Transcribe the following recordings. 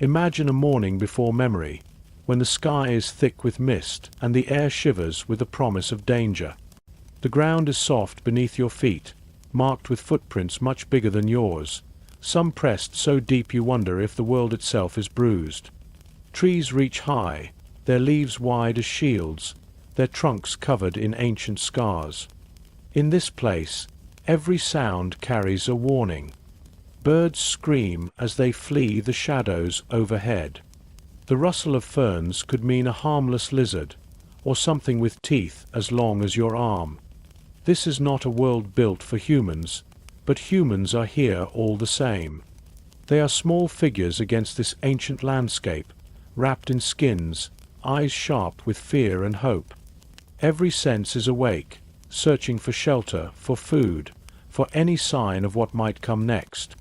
Imagine a morning before memory, when the sky is thick with mist and the air shivers with the promise of danger. The ground is soft beneath your feet, marked with footprints much bigger than yours, some pressed so deep you wonder if the world itself is bruised. Trees reach high, their leaves wide as shields, their trunks covered in ancient scars. In this place, every sound carries a warning. Birds scream as they flee the shadows overhead. The rustle of ferns could mean a harmless lizard, or something with teeth as long as your arm. This is not a world built for humans, but humans are here all the same. They are small figures against this ancient landscape, wrapped in skins, eyes sharp with fear and hope. Every sense is awake, searching for shelter, for food, for any sign of what might come next.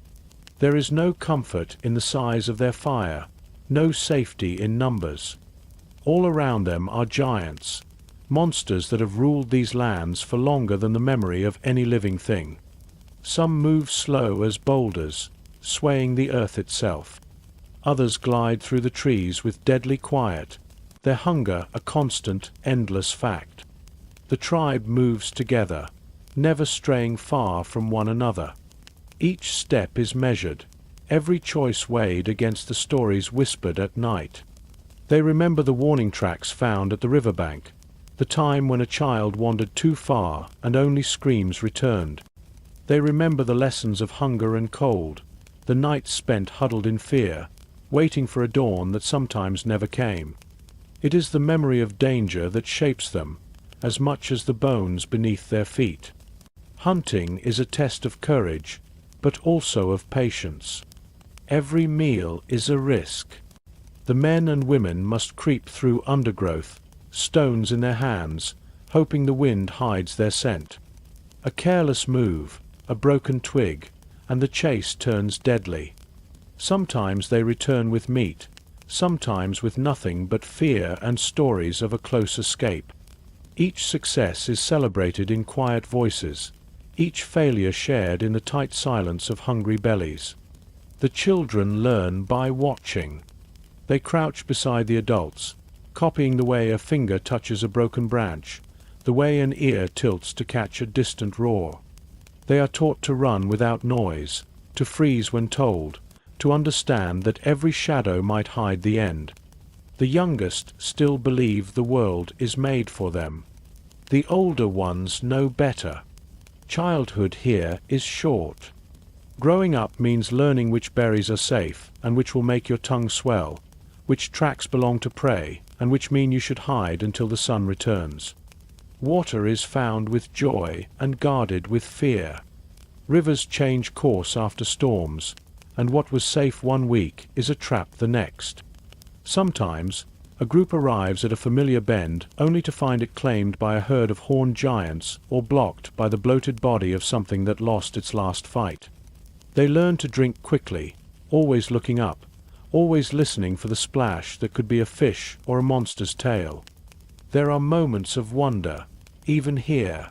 There is no comfort in the size of their fire, no safety in numbers. All around them are giants, monsters that have ruled these lands for longer than the memory of any living thing. Some move slow as boulders, swaying the earth itself. Others glide through the trees with deadly quiet, their hunger a constant, endless fact. The tribe moves together, never straying far from one another. Each step is measured, every choice weighed against the stories whispered at night. They remember the warning tracks found at the riverbank, the time when a child wandered too far and only screams returned. They remember the lessons of hunger and cold, the nights spent huddled in fear, waiting for a dawn that sometimes never came. It is the memory of danger that shapes them, as much as the bones beneath their feet. Hunting is a test of courage, but also of patience. Every meal is a risk. The men and women must creep through undergrowth, stones in their hands, hoping the wind hides their scent. A careless move, a broken twig, and the chase turns deadly. Sometimes they return with meat, sometimes with nothing but fear and stories of a close escape. Each success is celebrated in quiet voices, each failure shared in the tight silence of hungry bellies. The children learn by watching. They crouch beside the adults, copying the way a finger touches a broken branch, the way an ear tilts to catch a distant roar. They are taught to run without noise, to freeze when told, to understand that every shadow might hide the end. The youngest still believe the world is made for them. The older ones know better. Childhood here is short. Growing up means learning which berries are safe and which will make your tongue swell, which tracks belong to prey and which mean you should hide until the sun returns. Water is found with joy and guarded with fear. Rivers change course after storms, and what was safe one week is a trap the next. Sometimes, a group arrives at a familiar bend only to find it claimed by a herd of horned giants or blocked by the bloated body of something that lost its last fight. They learn to drink quickly, always looking up, always listening for the splash that could be a fish or a monster's tail. There are moments of wonder, even here.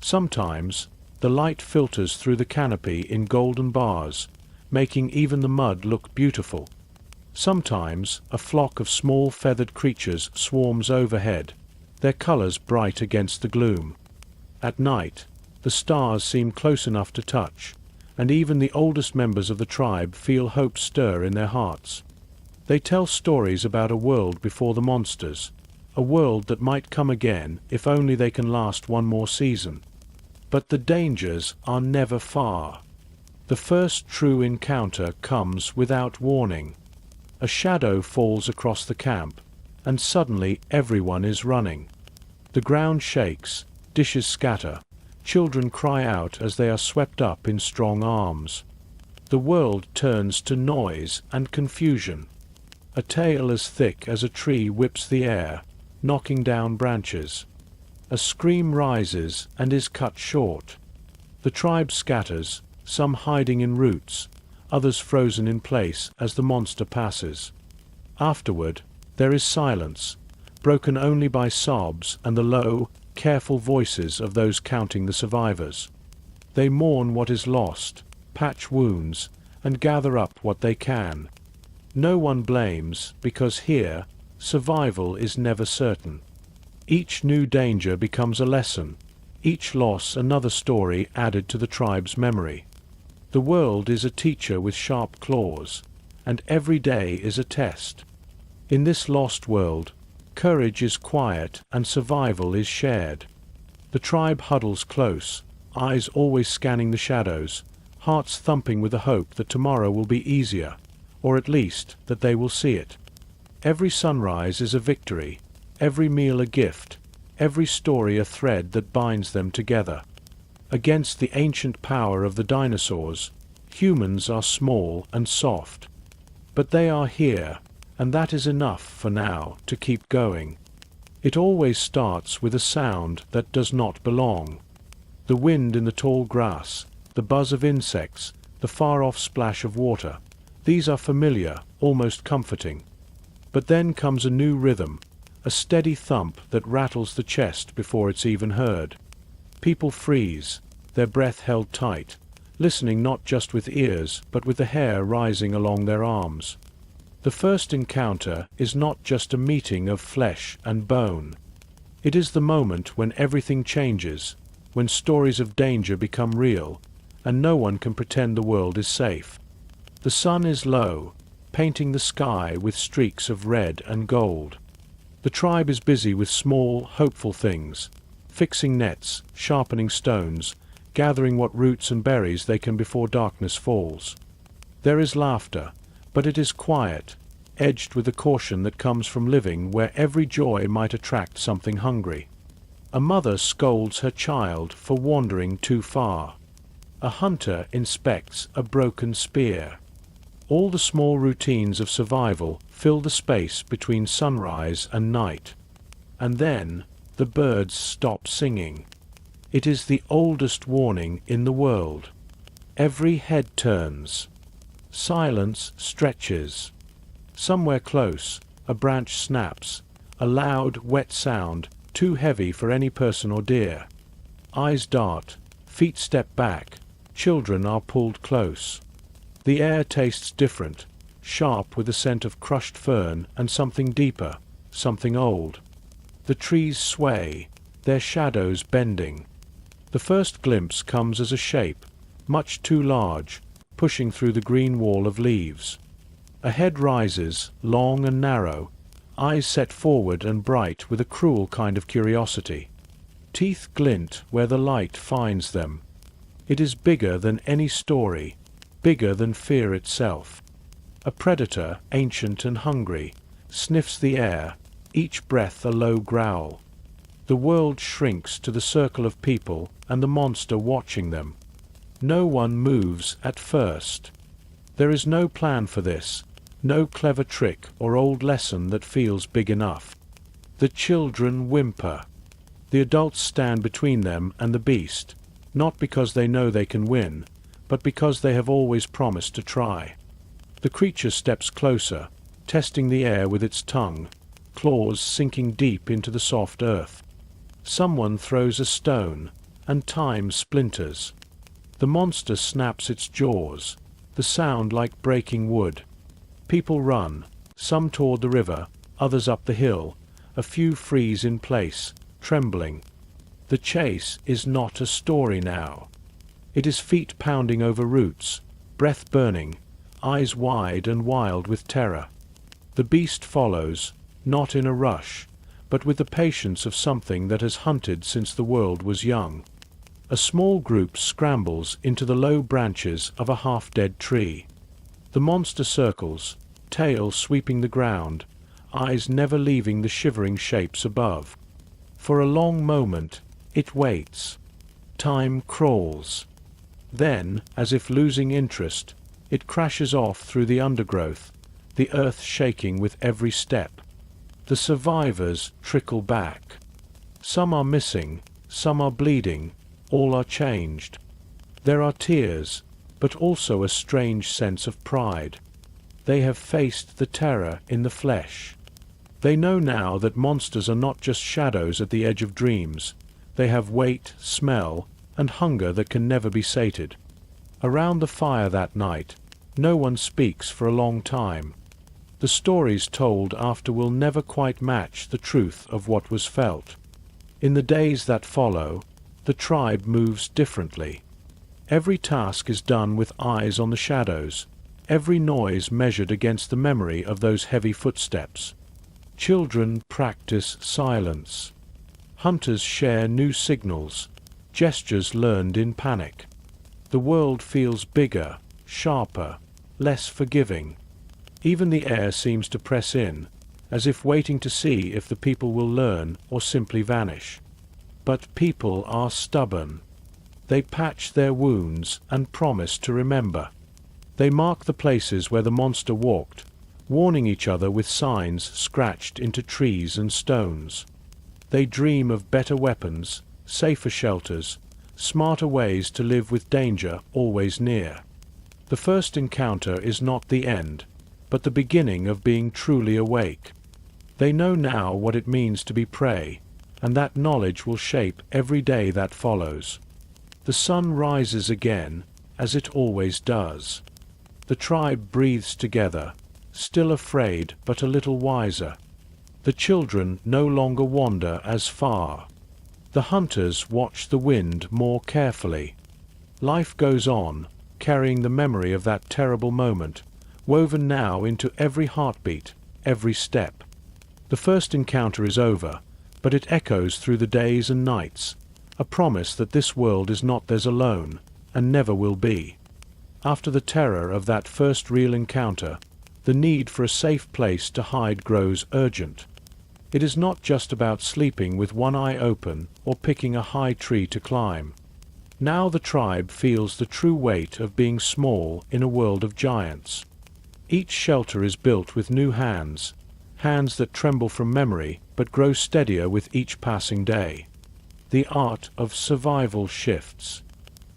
Sometimes, the light filters through the canopy in golden bars, making even the mud look beautiful. Sometimes, a flock of small feathered creatures swarms overhead, their colors bright against the gloom. At night, the stars seem close enough to touch, and even the oldest members of the tribe feel hope stir in their hearts. They tell stories about a world before the monsters, a world that might come again if only they can last one more season. But the dangers are never far. The first true encounter comes without warning. A shadow falls across the camp, and suddenly everyone is running. The ground shakes, dishes scatter, children cry out as they are swept up in strong arms. The world turns to noise and confusion. A tail as thick as a tree whips the air, knocking down branches. A scream rises and is cut short. The tribe scatters, some hiding in roots, others frozen in place as the monster passes. Afterward, there is silence, broken only by sobs and the low, careful voices of those counting the survivors. They mourn what is lost, patch wounds, and gather up what they can. No one blames, because here, survival is never certain. Each new danger becomes a lesson, each loss another story added to the tribe's memory. The world is a teacher with sharp claws, and every day is a test. In this lost world, courage is quiet and survival is shared. The tribe huddles close, eyes always scanning the shadows, hearts thumping with the hope that tomorrow will be easier, or at least that they will see it. Every sunrise is a victory, every meal a gift, every story a thread that binds them together. Against the ancient power of the dinosaurs, humans are small and soft. But they are here, and that is enough for now to keep going. It always starts with a sound that does not belong. The wind in the tall grass, the buzz of insects, the far-off splash of water. These are familiar, almost comforting. But then comes a new rhythm, a steady thump that rattles the chest before it's even heard. People freeze, their breath held tight, listening not just with ears but with the hair rising along their arms. The first encounter is not just a meeting of flesh and bone. It is the moment when everything changes, when stories of danger become real, and no one can pretend the world is safe. The sun is low, painting the sky with streaks of red and gold. The tribe is busy with small, hopeful things, fixing nets, sharpening stones, gathering what roots and berries they can before darkness falls. There is laughter, but it is quiet, edged with the caution that comes from living where every joy might attract something hungry. A mother scolds her child for wandering too far. A hunter inspects a broken spear. All the small routines of survival fill the space between sunrise and night. And then, the birds stop singing. It is the oldest warning in the world. Every head turns. Silence stretches. Somewhere close, a branch snaps, a loud, wet sound, too heavy for any person or deer. Eyes dart, feet step back, children are pulled close. The air tastes different, sharp with the scent of crushed fern and something deeper, something old. The trees sway, their shadows bending. The first glimpse comes as a shape, much too large, pushing through the green wall of leaves. A head rises, long and narrow, eyes set forward and bright with a cruel kind of curiosity. Teeth glint where the light finds them. It is bigger than any story, bigger than fear itself. A predator, ancient and hungry, sniffs the air, each breath a low growl. The world shrinks to the circle of people and the monster watching them. No one moves at first. There is no plan for this, no clever trick or old lesson that feels big enough. The children whimper. The adults stand between them and the beast, not because they know they can win, but because they have always promised to try. The creature steps closer, testing the air with its tongue, claws sinking deep into the soft earth. Someone throws a stone, and time splinters. The monster snaps its jaws, the sound like breaking wood. People run, some toward the river, others up the hill, a few freeze in place, trembling. The chase is not a story now. It is feet pounding over roots, breath burning, eyes wide and wild with terror. The beast follows, not in a rush, but with the patience of something that has hunted since the world was young. A small group scrambles into the low branches of a half-dead tree. The monster circles, tail sweeping the ground, eyes never leaving the shivering shapes above. For a long moment, it waits. Time crawls. Then, as if losing interest, it crashes off through the undergrowth, the earth shaking with every step. The survivors trickle back. Some are missing, some are bleeding, all are changed. There are tears, but also a strange sense of pride. They have faced the terror in the flesh. They know now that monsters are not just shadows at the edge of dreams. They have weight, smell, and hunger that can never be sated. Around the fire that night, no one speaks for a long time. The stories told after will never quite match the truth of what was felt. In the days that follow, the tribe moves differently. Every task is done with eyes on the shadows, every noise measured against the memory of those heavy footsteps. Children practice silence. Hunters share new signals, gestures learned in panic. The world feels bigger, sharper, less forgiving. Even the air seems to press in, as if waiting to see if the people will learn or simply vanish. But people are stubborn. They patch their wounds and promise to remember. They mark the places where the monster walked, warning each other with signs scratched into trees and stones. They dream of better weapons, safer shelters, smarter ways to live with danger always near. The first encounter is not the end, but the beginning of being truly awake. They know now what it means to be prey, and that knowledge will shape every day that follows. The sun rises again, as it always does. The tribe breathes together, still afraid but a little wiser. The children no longer wander as far. The hunters watch the wind more carefully. Life goes on, carrying the memory of that terrible moment, woven now into every heartbeat, every step. The first encounter is over, but it echoes through the days and nights, a promise that this world is not theirs alone, and never will be. After the terror of that first real encounter, the need for a safe place to hide grows urgent. It is not just about sleeping with one eye open or picking a high tree to climb. Now the tribe feels the true weight of being small in a world of giants. Each shelter is built with new hands, hands that tremble from memory but grow steadier with each passing day. The art of survival shifts.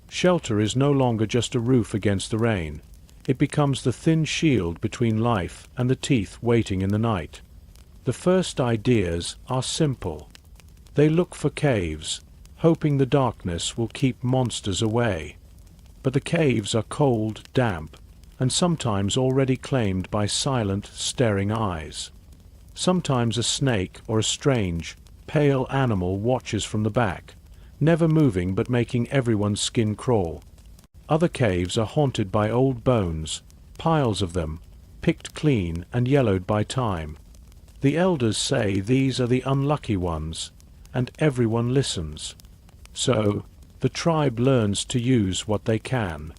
Shelter is no longer just a roof against the rain. It becomes the thin shield between life and the teeth waiting in the night. The first ideas are simple. They look for caves, hoping the darkness will keep monsters away. But the caves are cold, damp, and sometimes already claimed by silent, staring eyes. Sometimes a snake or a strange, pale animal watches from the back, never moving but making everyone's skin crawl. Other caves are haunted by old bones, piles of them, picked clean and yellowed by time. The elders say these are the unlucky ones, and everyone listens. So, the tribe learns to use what they can.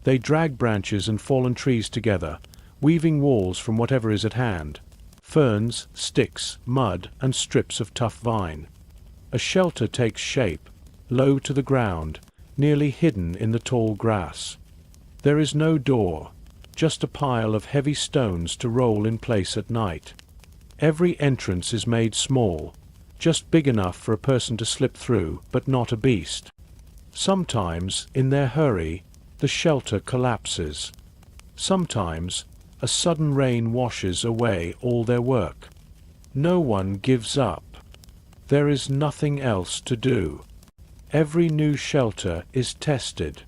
They drag branches and fallen trees together, weaving walls from whatever is at hand. Ferns, sticks, mud, and strips of tough vine. A shelter takes shape, low to the ground, nearly hidden in the tall grass. There is no door, just a pile of heavy stones to roll in place at night. Every entrance is made small, just big enough for a person to slip through, but not a beast. Sometimes, in their hurry, the shelter collapses. Sometimes, a sudden rain washes away all their work. No one gives up. There is nothing else to do. Every new shelter is tested.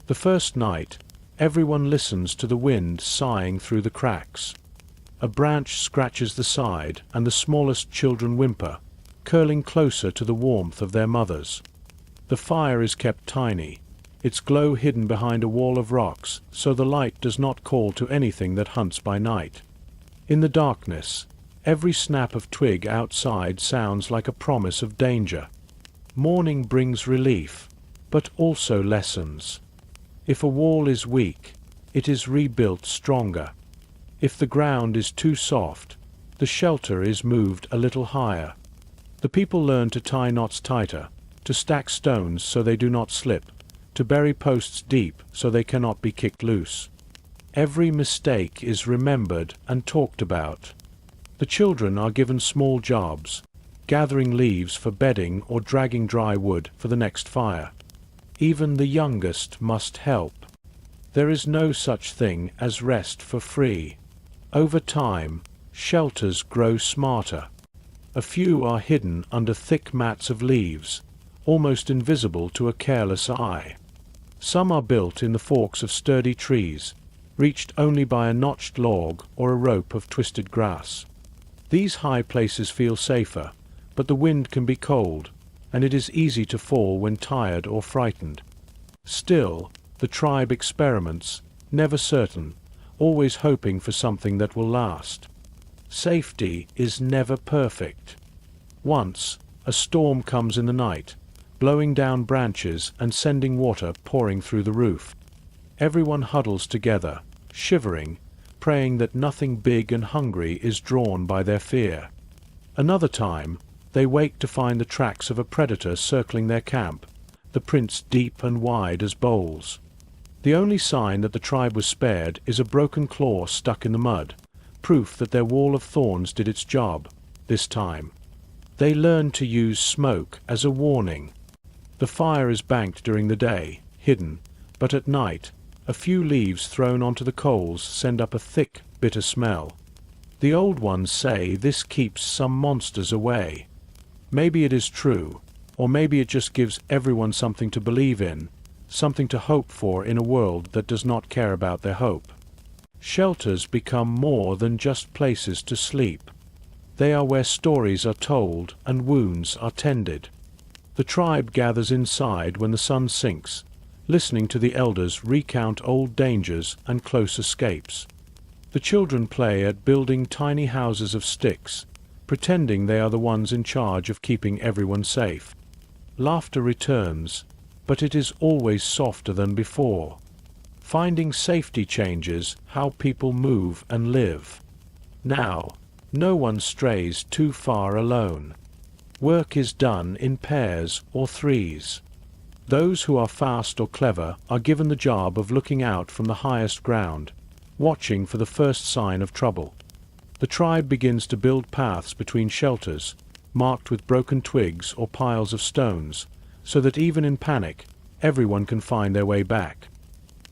The first night, everyone listens to the wind sighing through the cracks. A branch scratches the side, and the smallest children whimper, curling closer to the warmth of their mothers. The fire is kept tiny, its glow hidden behind a wall of rocks, so the light does not call to anything that hunts by night. In the darkness, every snap of twig outside sounds like a promise of danger. Morning brings relief, but also lessons. If a wall is weak, it is rebuilt stronger. If the ground is too soft, the shelter is moved a little higher. The people learn to tie knots tighter, to stack stones so they do not slip, to bury posts deep so they cannot be kicked loose. Every mistake is remembered and talked about. The children are given small jobs, gathering leaves for bedding or dragging dry wood for the next fire. Even the youngest must help. There is no such thing as rest for free. Over time, shelters grow smarter. A few are hidden under thick mats of leaves, almost invisible to a careless eye. Some are built in the forks of sturdy trees, reached only by a notched log or a rope of twisted grass. These high places feel safer, but the wind can be cold, and it is easy to fall when tired or frightened. Still, the tribe experiments, never certain, always hoping for something that will last. Safety is never perfect. Once, a storm comes in the night, blowing down branches and sending water pouring through the roof. Everyone huddles together, shivering, praying that nothing big and hungry is drawn by their fear. Another time, they wake to find the tracks of a predator circling their camp, the prints deep and wide as bowls. The only sign that the tribe was spared is a broken claw stuck in the mud, proof that their wall of thorns did its job, this time. They learn to use smoke as a warning. The fire is banked during the day, hidden, but at night, a few leaves thrown onto the coals send up a thick, bitter smell. The old ones say this keeps some monsters away. Maybe it is true, or maybe it just gives everyone something to believe in, something to hope for in a world that does not care about their hope. Shelters become more than just places to sleep. They are where stories are told and wounds are tended. The tribe gathers inside when the sun sinks, listening to the elders recount old dangers and close escapes. The children play at building tiny houses of sticks, pretending they are the ones in charge of keeping everyone safe. Laughter returns, but it is always softer than before. Finding safety changes how people move and live. Now, no one strays too far alone. Work is done in pairs or threes. Those who are fast or clever are given the job of looking out from the highest ground, watching for the first sign of trouble. The tribe begins to build paths between shelters, marked with broken twigs or piles of stones, so that even in panic, everyone can find their way back.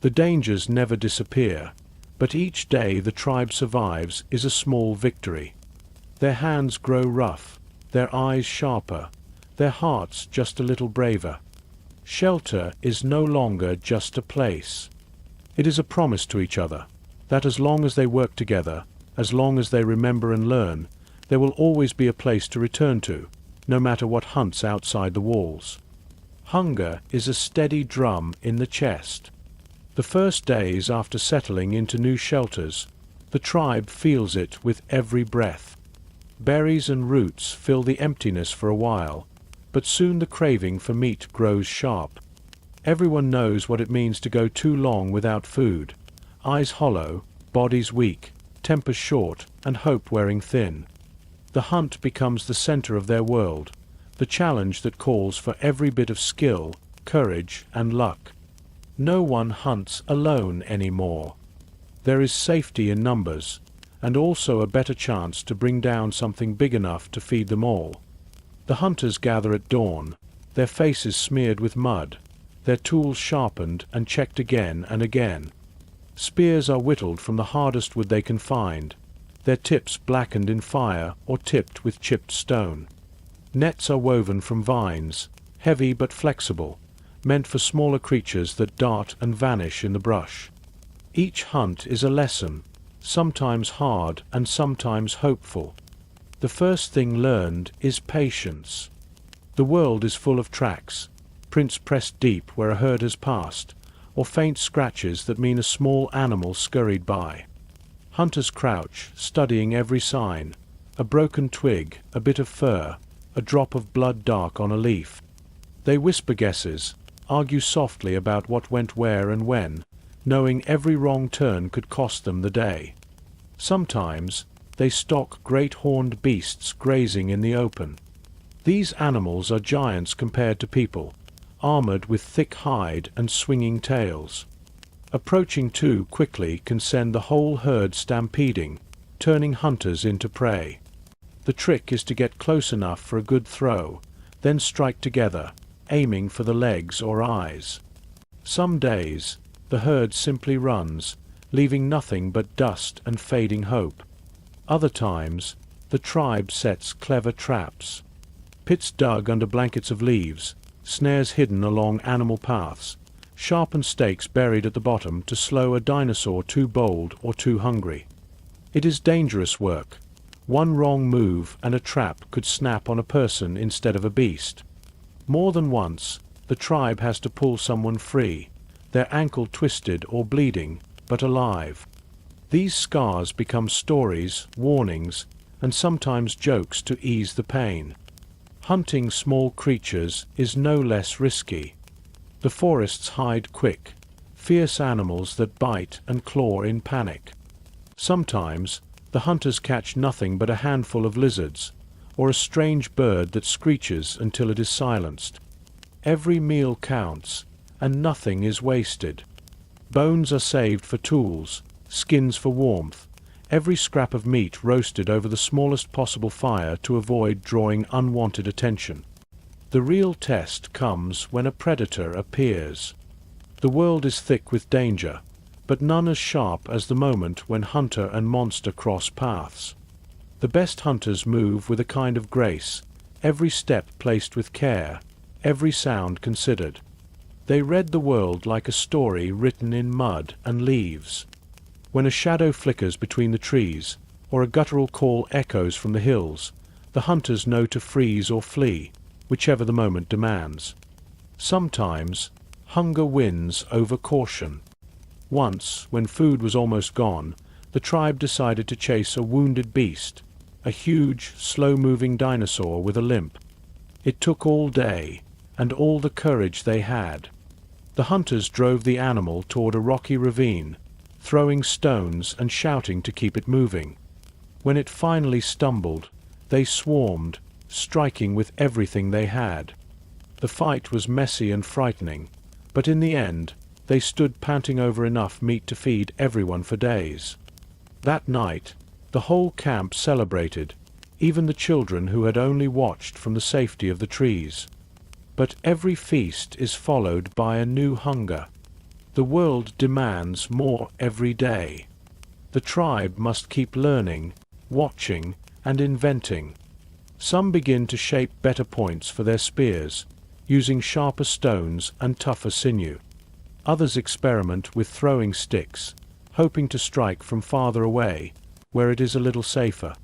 The dangers never disappear, but each day the tribe survives is a small victory. Their hands grow rough, their eyes sharper, their hearts just a little braver. Shelter is no longer just a place. It is a promise to each other, that as long as they work together, as long as they remember and learn, there will always be a place to return to, no matter what hunts outside the walls. Hunger is a steady drum in the chest. The first days after settling into new shelters, the tribe feels it with every breath. Berries and roots fill the emptiness for a while, but soon the craving for meat grows sharp. Everyone knows what it means to go too long without food, eyes hollow, bodies weak, tempers short, and hope wearing thin. The hunt becomes the center of their world, the challenge that calls for every bit of skill, courage, and luck. No one hunts alone anymore. There is safety in numbers, and also a better chance to bring down something big enough to feed them all. The hunters gather at dawn, their faces smeared with mud, their tools sharpened and checked again and again. Spears are whittled from the hardest wood they can find, their tips blackened in fire or tipped with chipped stone. Nets are woven from vines, heavy but flexible, meant for smaller creatures that dart and vanish in the brush. Each hunt is a lesson, sometimes hard and sometimes hopeful. The first thing learned is patience. The world is full of tracks, prints pressed deep where a herd has passed, or faint scratches that mean a small animal scurried by. Hunters crouch, studying every sign, a broken twig, a bit of fur, a drop of blood dark on a leaf. They whisper guesses, argue softly about what went where and when, knowing every wrong turn could cost them the day. Sometimes, they stalk great horned beasts grazing in the open. These animals are giants compared to people, armored with thick hide and swinging tails. Approaching too quickly can send the whole herd stampeding, turning hunters into prey. The trick is to get close enough for a good throw, then strike together, aiming for the legs or eyes. Some days, the herd simply runs, leaving nothing but dust and fading hope. Other times, the tribe sets clever traps. Pits dug under blankets of leaves, snares hidden along animal paths, sharpened stakes buried at the bottom to slow a dinosaur too bold or too hungry. It is dangerous work. One wrong move and a trap could snap on a person instead of a beast. More than once, the tribe has to pull someone free, their ankle twisted or bleeding, but alive. These scars become stories, warnings, and sometimes jokes to ease the pain. Hunting small creatures is no less risky. The forests hide quick, fierce animals that bite and claw in panic. Sometimes, the hunters catch nothing but a handful of lizards, or a strange bird that screeches until it is silenced. Every meal counts, and nothing is wasted. Bones are saved for tools, skins for warmth, every scrap of meat roasted over the smallest possible fire to avoid drawing unwanted attention. The real test comes when a predator appears. The world is thick with danger, but none as sharp as the moment when hunter and monster cross paths. The best hunters move with a kind of grace, every step placed with care, every sound considered. They read the world like a story written in mud and leaves. When a shadow flickers between the trees, or a guttural call echoes from the hills, the hunters know to freeze or flee, whichever the moment demands. Sometimes, hunger wins over caution. Once, when food was almost gone, the tribe decided to chase a wounded beast, a huge, slow-moving dinosaur with a limp. It took all day, and all the courage they had. The hunters drove the animal toward a rocky ravine, throwing stones and shouting to keep it moving. When it finally stumbled, they swarmed, striking with everything they had. The fight was messy and frightening, but in the end, they stood panting over enough meat to feed everyone for days. That night, the whole camp celebrated, even the children who had only watched from the safety of the trees. But every feast is followed by a new hunger. The world demands more every day. The tribe must keep learning, watching, and inventing. Some begin to shape better points for their spears, using sharper stones and tougher sinew. Others experiment with throwing sticks, hoping to strike from farther away, where it is a little safer.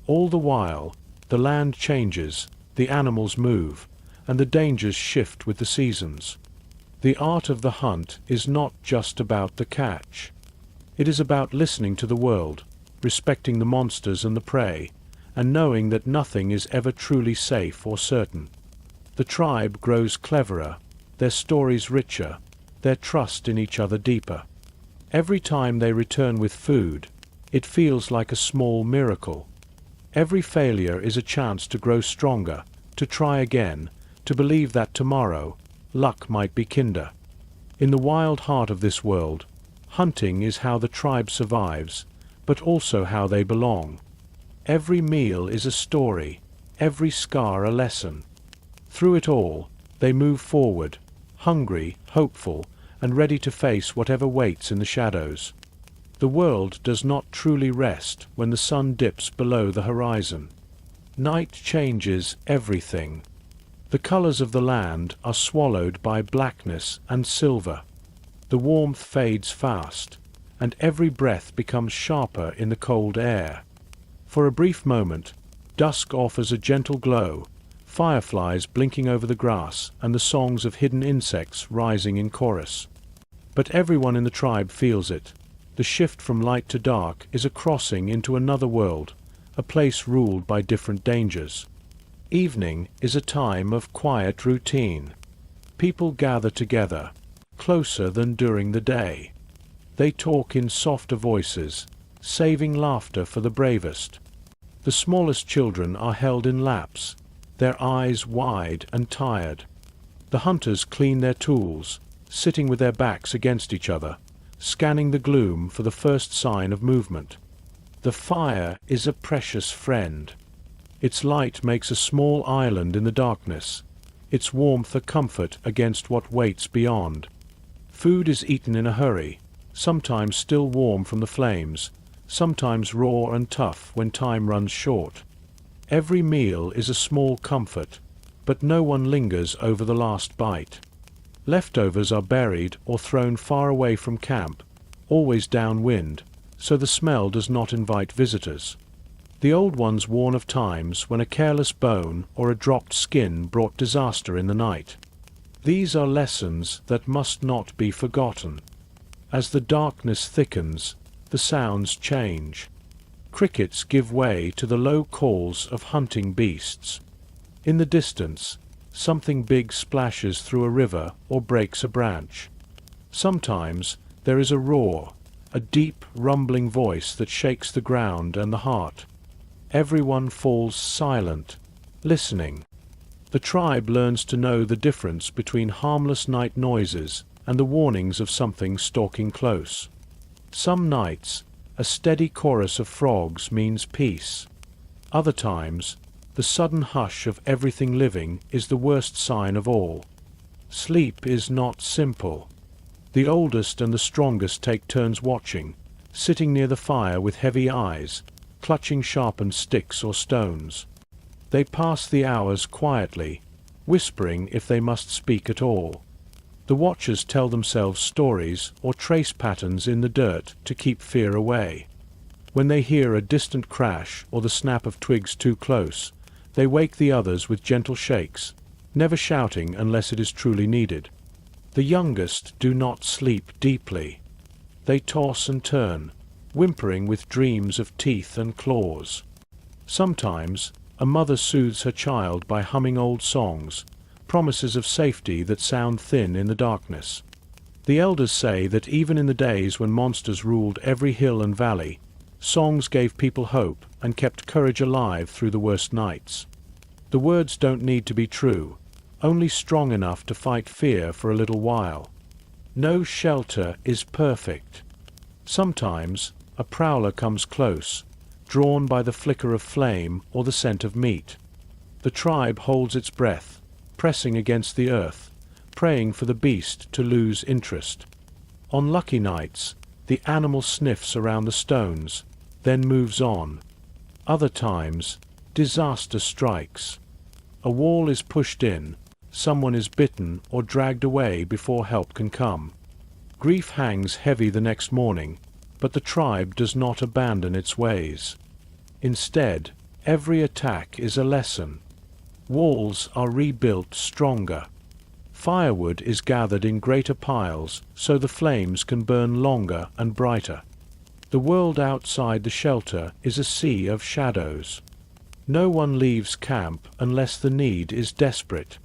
All the while, the land changes, the animals move, and the dangers shift with the seasons. The art of the hunt is not just about the catch. It is about listening to the world, respecting the monsters and the prey, and knowing that nothing is ever truly safe or certain. The tribe grows cleverer, their stories richer, their trust in each other deeper. Every time they return with food, it feels like a small miracle. Every failure is a chance to grow stronger, to try again, to believe that tomorrow, luck might be kinder. In the wild heart of this world, hunting is how the tribe survives, but also how they belong. Every meal is a story, every scar a lesson. Through it all, they move forward, hungry, hopeful, and ready to face whatever waits in the shadows. The world does not truly rest when the sun dips below the horizon. Night changes everything. The colors of the land are swallowed by blackness and silver. The warmth fades fast, and every breath becomes sharper in the cold air. For a brief moment, dusk offers a gentle glow, fireflies blinking over the grass and the songs of hidden insects rising in chorus. But everyone in the tribe feels it. The shift from light to dark is a crossing into another world, a place ruled by different dangers. Evening is a time of quiet routine. People gather together, closer than during the day. They talk in softer voices, saving laughter for the bravest. The smallest children are held in laps, their eyes wide and tired. The hunters clean their tools, sitting with their backs against each other, scanning the gloom for the first sign of movement. The fire is a precious friend. Its light makes a small island in the darkness, its warmth a comfort against what waits beyond. Food is eaten in a hurry, sometimes still warm from the flames, sometimes raw and tough when time runs short. Every meal is a small comfort, but no one lingers over the last bite. Leftovers are buried or thrown far away from camp, always downwind, so the smell does not invite visitors. The old ones warn of times when a careless bone or a dropped skin brought disaster in the night. These are lessons that must not be forgotten. As the darkness thickens, the sounds change. Crickets give way to the low calls of hunting beasts. In the distance, something big splashes through a river or breaks a branch. Sometimes there is a roar, a deep, rumbling voice that shakes the ground and the heart. Everyone falls silent, listening. The tribe learns to know the difference between harmless night noises and the warnings of something stalking close. Some nights, a steady chorus of frogs means peace. Other times, the sudden hush of everything living is the worst sign of all. Sleep is not simple. The oldest and the strongest take turns watching, sitting near the fire with heavy eyes, clutching sharpened sticks or stones. They pass the hours quietly, whispering if they must speak at all. The watchers tell themselves stories or trace patterns in the dirt to keep fear away. When they hear a distant crash or the snap of twigs too close, they wake the others with gentle shakes, never shouting unless it is truly needed. The youngest do not sleep deeply. They toss and turn, whimpering with dreams of teeth and claws. Sometimes, a mother soothes her child by humming old songs, promises of safety that sound thin in the darkness. The elders say that even in the days when monsters ruled every hill and valley, songs gave people hope and kept courage alive through the worst nights. The words don't need to be true, only strong enough to fight fear for a little while. No shelter is perfect. Sometimes, a prowler comes close, drawn by the flicker of flame or the scent of meat. The tribe holds its breath, pressing against the earth, praying for the beast to lose interest. On lucky nights, the animal sniffs around the stones, then moves on. Other times, disaster strikes. A wall is pushed in, someone is bitten or dragged away before help can come. Grief hangs heavy the next morning, but the tribe does not abandon its ways. Instead, every attack is a lesson. Walls are rebuilt stronger. Firewood is gathered in greater piles so the flames can burn longer and brighter. The world outside the shelter is a sea of shadows. No one leaves camp unless the need is desperate.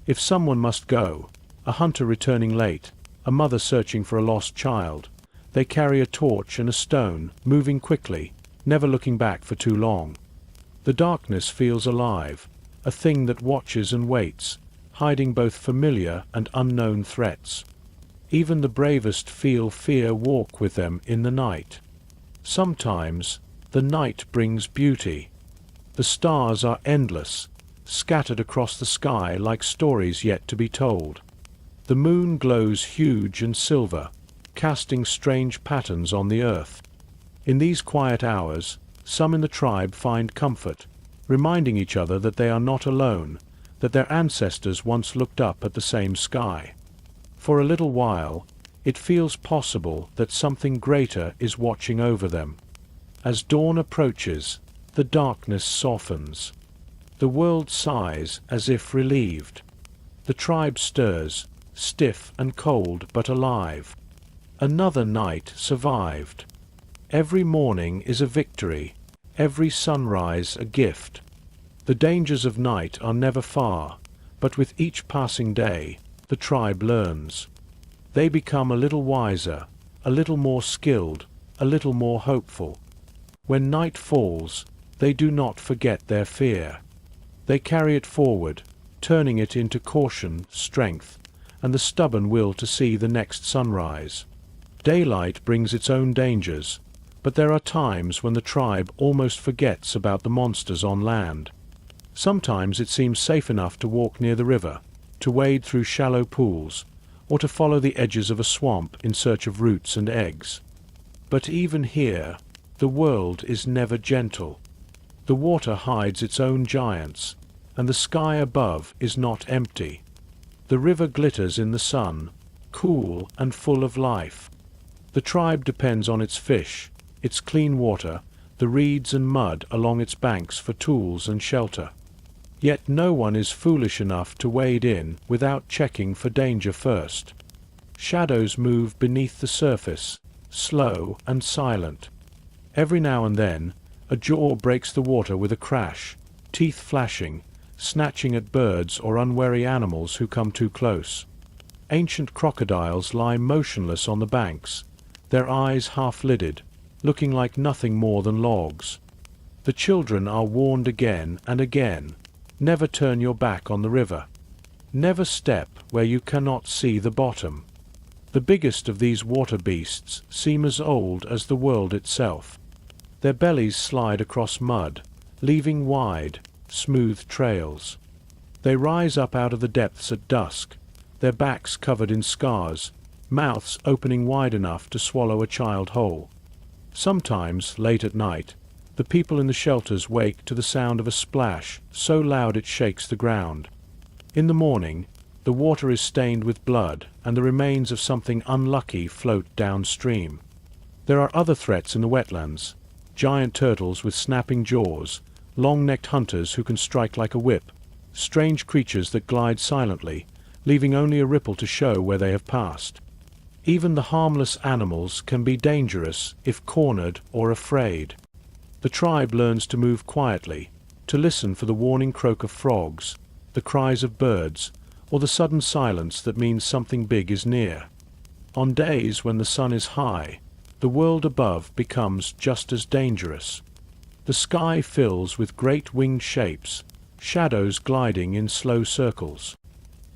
If someone must go, a hunter returning late, a mother searching for a lost child, they carry a torch and a stone, moving quickly, never looking back for too long. The darkness feels alive, a thing that watches and waits, hiding both familiar and unknown threats. Even the bravest feel fear walk with them in the night. Sometimes, the night brings beauty. The stars are endless, scattered across the sky like stories yet to be told. The moon glows huge and silver, casting strange patterns on the earth. In these quiet hours, some in the tribe find comfort, reminding each other that they are not alone, that their ancestors once looked up at the same sky. For a little while, it feels possible that something greater is watching over them. As dawn approaches, the darkness softens. The world sighs as if relieved. The tribe stirs, stiff and cold but alive. Another night survived. Every morning is a victory, every sunrise a gift. The dangers of night are never far, but with each passing day, the tribe learns. They become a little wiser, a little more skilled, a little more hopeful. When night falls, they do not forget their fear. They carry it forward, turning it into caution, strength, and the stubborn will to see the next sunrise. Daylight brings its own dangers, but there are times when the tribe almost forgets about the monsters on land. Sometimes it seems safe enough to walk near the river, to wade through shallow pools, or to follow the edges of a swamp in search of roots and eggs. But even here, the world is never gentle. The water hides its own giants, and the sky above is not empty. The river glitters in the sun, cool and full of life. The tribe depends on its fish, its clean water, the reeds and mud along its banks for tools and shelter. Yet no one is foolish enough to wade in without checking for danger first. Shadows move beneath the surface, slow and silent. Every now and then, a jaw breaks the water with a crash, teeth flashing, snatching at birds or unwary animals who come too close. Ancient crocodiles lie motionless on the banks, their eyes half-lidded, looking like nothing more than logs. The children are warned again and again, never turn your back on the river. Never step where you cannot see the bottom. The biggest of these water beasts seem as old as the world itself. Their bellies slide across mud, leaving wide, smooth trails. They rise up out of the depths at dusk, their backs covered in scars, mouths opening wide enough to swallow a child whole. Sometimes, late at night, the people in the shelters wake to the sound of a splash so loud it shakes the ground. In the morning, the water is stained with blood, and the remains of something unlucky float downstream. There are other threats in the wetlands: giant turtles with snapping jaws, long-necked hunters who can strike like a whip, strange creatures that glide silently, leaving only a ripple to show where they have passed. Even the harmless animals can be dangerous if cornered or afraid. The tribe learns to move quietly, to listen for the warning croak of frogs, the cries of birds, or the sudden silence that means something big is near. On days when the sun is high, the world above becomes just as dangerous. The sky fills with great winged shapes, shadows gliding in slow circles.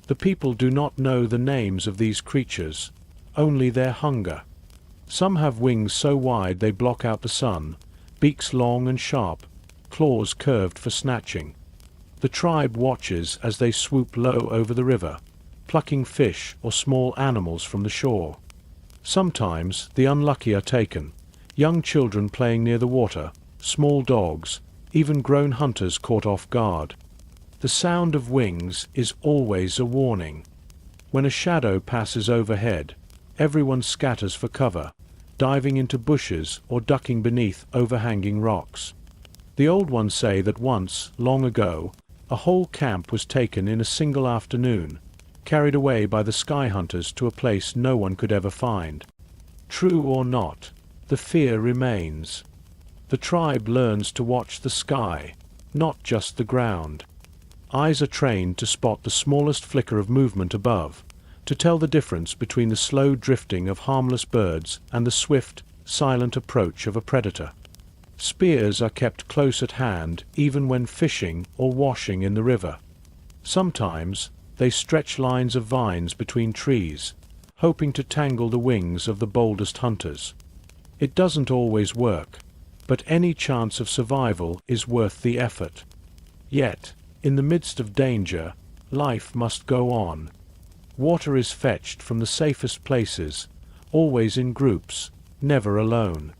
The people do not know the names of these creatures, only their hunger. Some have wings so wide they block out the sun, beaks long and sharp, claws curved for snatching. The tribe watches as they swoop low over the river, plucking fish or small animals from the shore. Sometimes the unlucky are taken, young children playing near the water, small dogs, even grown hunters caught off guard. The sound of wings is always a warning. When a shadow passes overhead, everyone scatters for cover, diving into bushes or ducking beneath overhanging rocks. The old ones say that once, long ago, a whole camp was taken in a single afternoon, carried away by the sky hunters to a place no one could ever find. True or not, the fear remains. The tribe learns to watch the sky, not just the ground. Eyes are trained to spot the smallest flicker of movement above, to tell the difference between the slow drifting of harmless birds and the swift, silent approach of a predator. Spears are kept close at hand even when fishing or washing in the river. Sometimes they stretch lines of vines between trees, hoping to tangle the wings of the boldest hunters. It doesn't always work, but any chance of survival is worth the effort. Yet, in the midst of danger, life must go on. Water is fetched from the safest places, always in groups, never alone.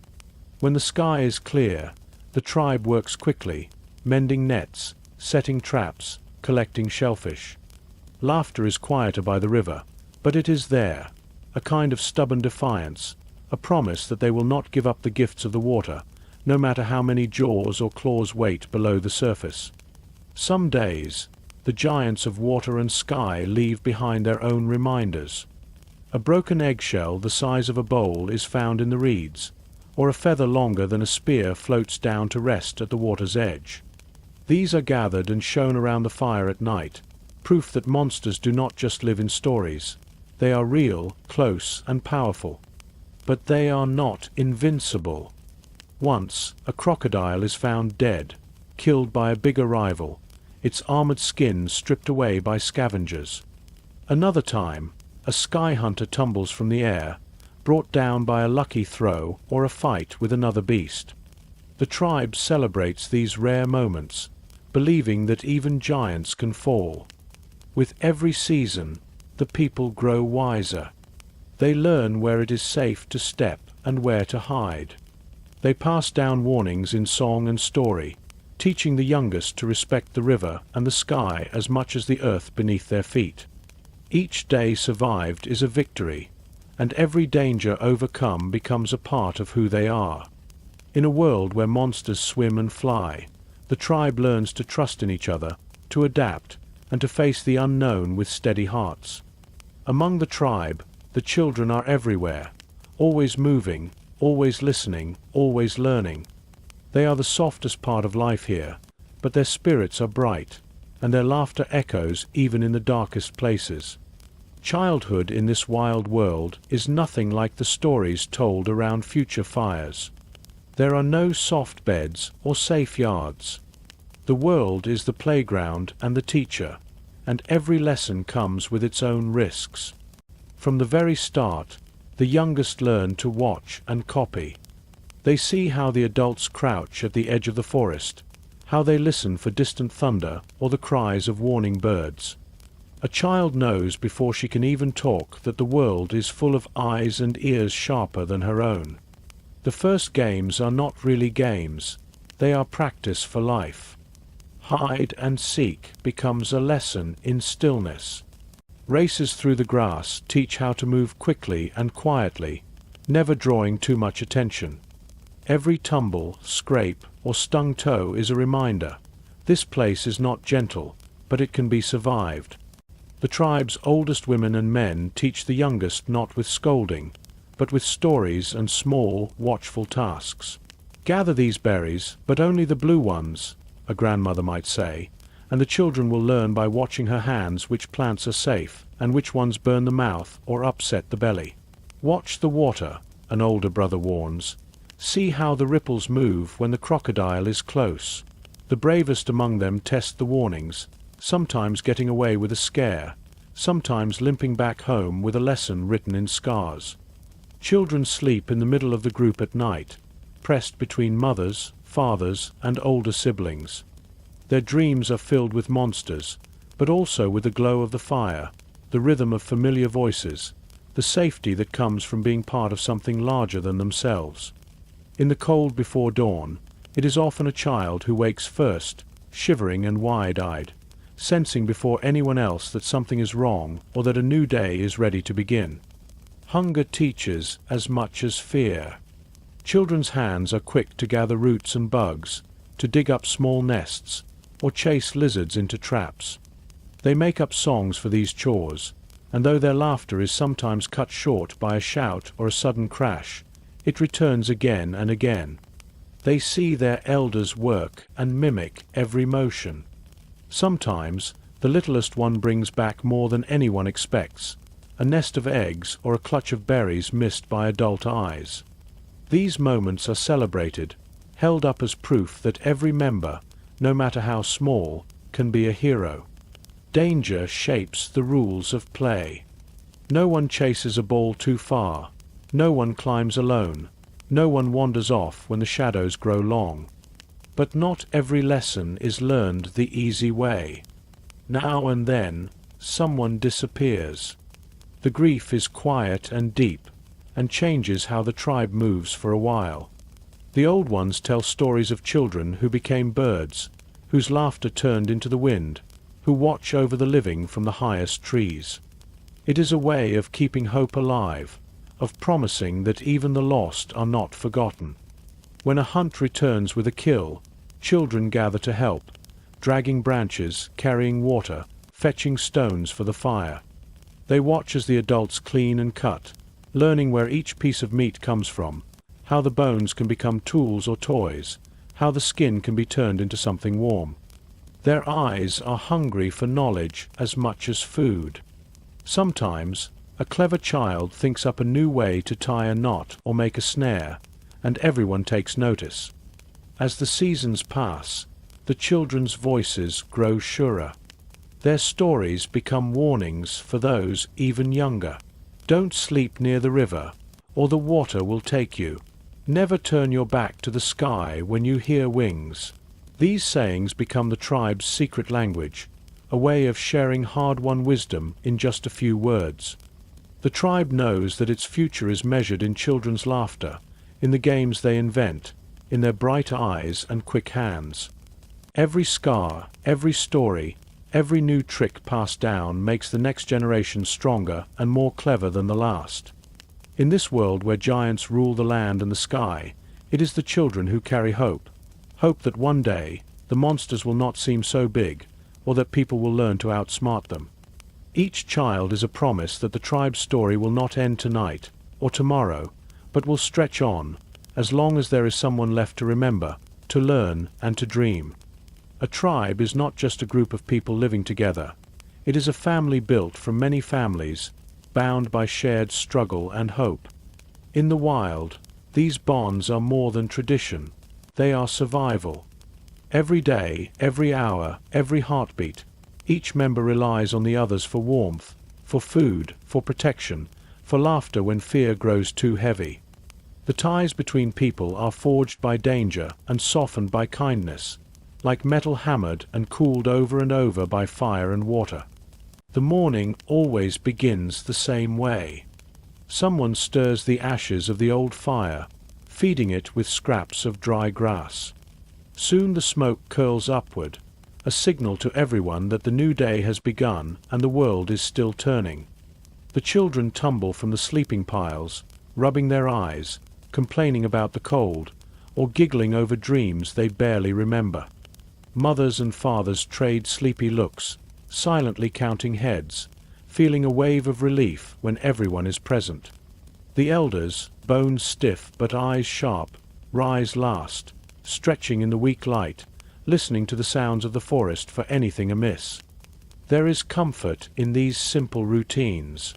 When the sky is clear, the tribe works quickly, mending nets, setting traps, collecting shellfish. Laughter is quieter by the river, but it is there, a kind of stubborn defiance, a promise that they will not give up the gifts of the water, no matter how many jaws or claws wait below the surface. Some days, the giants of water and sky leave behind their own reminders. A broken eggshell the size of a bowl is found in the reeds, or a feather longer than a spear floats down to rest at the water's edge. These are gathered and shown around the fire at night, proof that monsters do not just live in stories. They are real, close, and powerful. But they are not invincible. Once, a crocodile is found dead, killed by a bigger rival, its armored skin stripped away by scavengers. Another time, a sky hunter tumbles from the air, brought down by a lucky throw or a fight with another beast. The tribe celebrates these rare moments, believing that even giants can fall. With every season, the people grow wiser. They learn where it is safe to step and where to hide. They pass down warnings in song and story, teaching the youngest to respect the river and the sky as much as the earth beneath their feet. Each day survived is a victory, and every danger overcome becomes a part of who they are. In a world where monsters swim and fly, the tribe learns to trust in each other, to adapt, and to face the unknown with steady hearts. Among the tribe, the children are everywhere, always moving, always listening, always learning. They are the softest part of life here, but their spirits are bright, and their laughter echoes even in the darkest places. Childhood in this wild world is nothing like the stories told around future fires. There are no soft beds or safe yards. The world is the playground and the teacher, and every lesson comes with its own risks. From the very start, the youngest learn to watch and copy. They see how the adults crouch at the edge of the forest, how they listen for distant thunder or the cries of warning birds. A child knows before she can even talk that the world is full of eyes and ears sharper than her own. The first games are not really games, they are practice for life. Hide and seek becomes a lesson in stillness. Races through the grass teach how to move quickly and quietly, never drawing too much attention. Every tumble, scrape, or stung toe is a reminder. This place is not gentle, but it can be survived. The tribe's oldest women and men teach the youngest not with scolding, but with stories and small, watchful tasks. Gather these berries, but only the blue ones, a grandmother might say, and the children will learn by watching her hands which plants are safe, and which ones burn the mouth or upset the belly. Watch the water, an older brother warns. See how the ripples move when the crocodile is close. The bravest among them test the warnings, sometimes getting away with a scare, sometimes limping back home with a lesson written in scars. Children sleep in the middle of the group at night, pressed between mothers, fathers, and older siblings. Their dreams are filled with monsters, but also with the glow of the fire, the rhythm of familiar voices, the safety that comes from being part of something larger than themselves. In the cold before dawn, it is often a child who wakes first, shivering and wide-eyed, sensing before anyone else that something is wrong or that a new day is ready to begin. Hunger teaches as much as fear. Children's hands are quick to gather roots and bugs, to dig up small nests, or chase lizards into traps. They make up songs for these chores, and though their laughter is sometimes cut short by a shout or a sudden crash, it returns again and again. They see their elders work and mimic every motion. Sometimes, the littlest one brings back more than anyone expects, a nest of eggs or a clutch of berries missed by adult eyes. These moments are celebrated, held up as proof that every member, no matter how small, can be a hero. Danger shapes the rules of play. No one chases a ball too far. No one climbs alone. No one wanders off when the shadows grow long. But not every lesson is learned the easy way. Now and then, someone disappears. The grief is quiet and deep, and changes how the tribe moves for a while. The old ones tell stories of children who became birds, whose laughter turned into the wind, who watch over the living from the highest trees. It is a way of keeping hope alive, of promising that even the lost are not forgotten. When a hunt returns with a kill, children gather to help, dragging branches, carrying water, fetching stones for the fire. They watch as the adults clean and cut, learning where each piece of meat comes from, how the bones can become tools or toys, how the skin can be turned into something warm. Their eyes are hungry for knowledge as much as food. Sometimes, a clever child thinks up a new way to tie a knot or make a snare, and everyone takes notice. As the seasons pass, the children's voices grow surer. Their stories become warnings for those even younger. Don't sleep near the river, or the water will take you. Never turn your back to the sky when you hear wings. These sayings become the tribe's secret language, a way of sharing hard-won wisdom in just a few words. The tribe knows that its future is measured in children's laughter, in the games they invent, in their bright eyes and quick hands. Every scar, every story, Every new trick passed down makes the next generation stronger and more clever than the last. In this world where giants rule the land and the sky, it is the children who carry hope. Hope that one day, the monsters will not seem so big, or that people will learn to outsmart them. Each child is a promise that the tribe's story will not end tonight, or tomorrow, but will stretch on, as long as there is someone left to remember, to learn, and to dream. A tribe is not just a group of people living together. It is a family built from many families, bound by shared struggle and hope. In the wild, these bonds are more than tradition. They are survival. Every day, every hour, every heartbeat, each member relies on the others for warmth, for food, for protection, for laughter when fear grows too heavy. The ties between people are forged by danger and softened by kindness, like metal hammered and cooled over and over by fire and water. The morning always begins the same way. Someone stirs the ashes of the old fire, feeding it with scraps of dry grass. Soon the smoke curls upward, a signal to everyone that the new day has begun and the world is still turning. The children tumble from the sleeping piles, rubbing their eyes, complaining about the cold, or giggling over dreams they barely remember. Mothers and fathers trade sleepy looks, silently counting heads, feeling a wave of relief when everyone is present. The elders, bones stiff but eyes sharp, rise last, stretching in the weak light, listening to the sounds of the forest for anything amiss. There is comfort in these simple routines.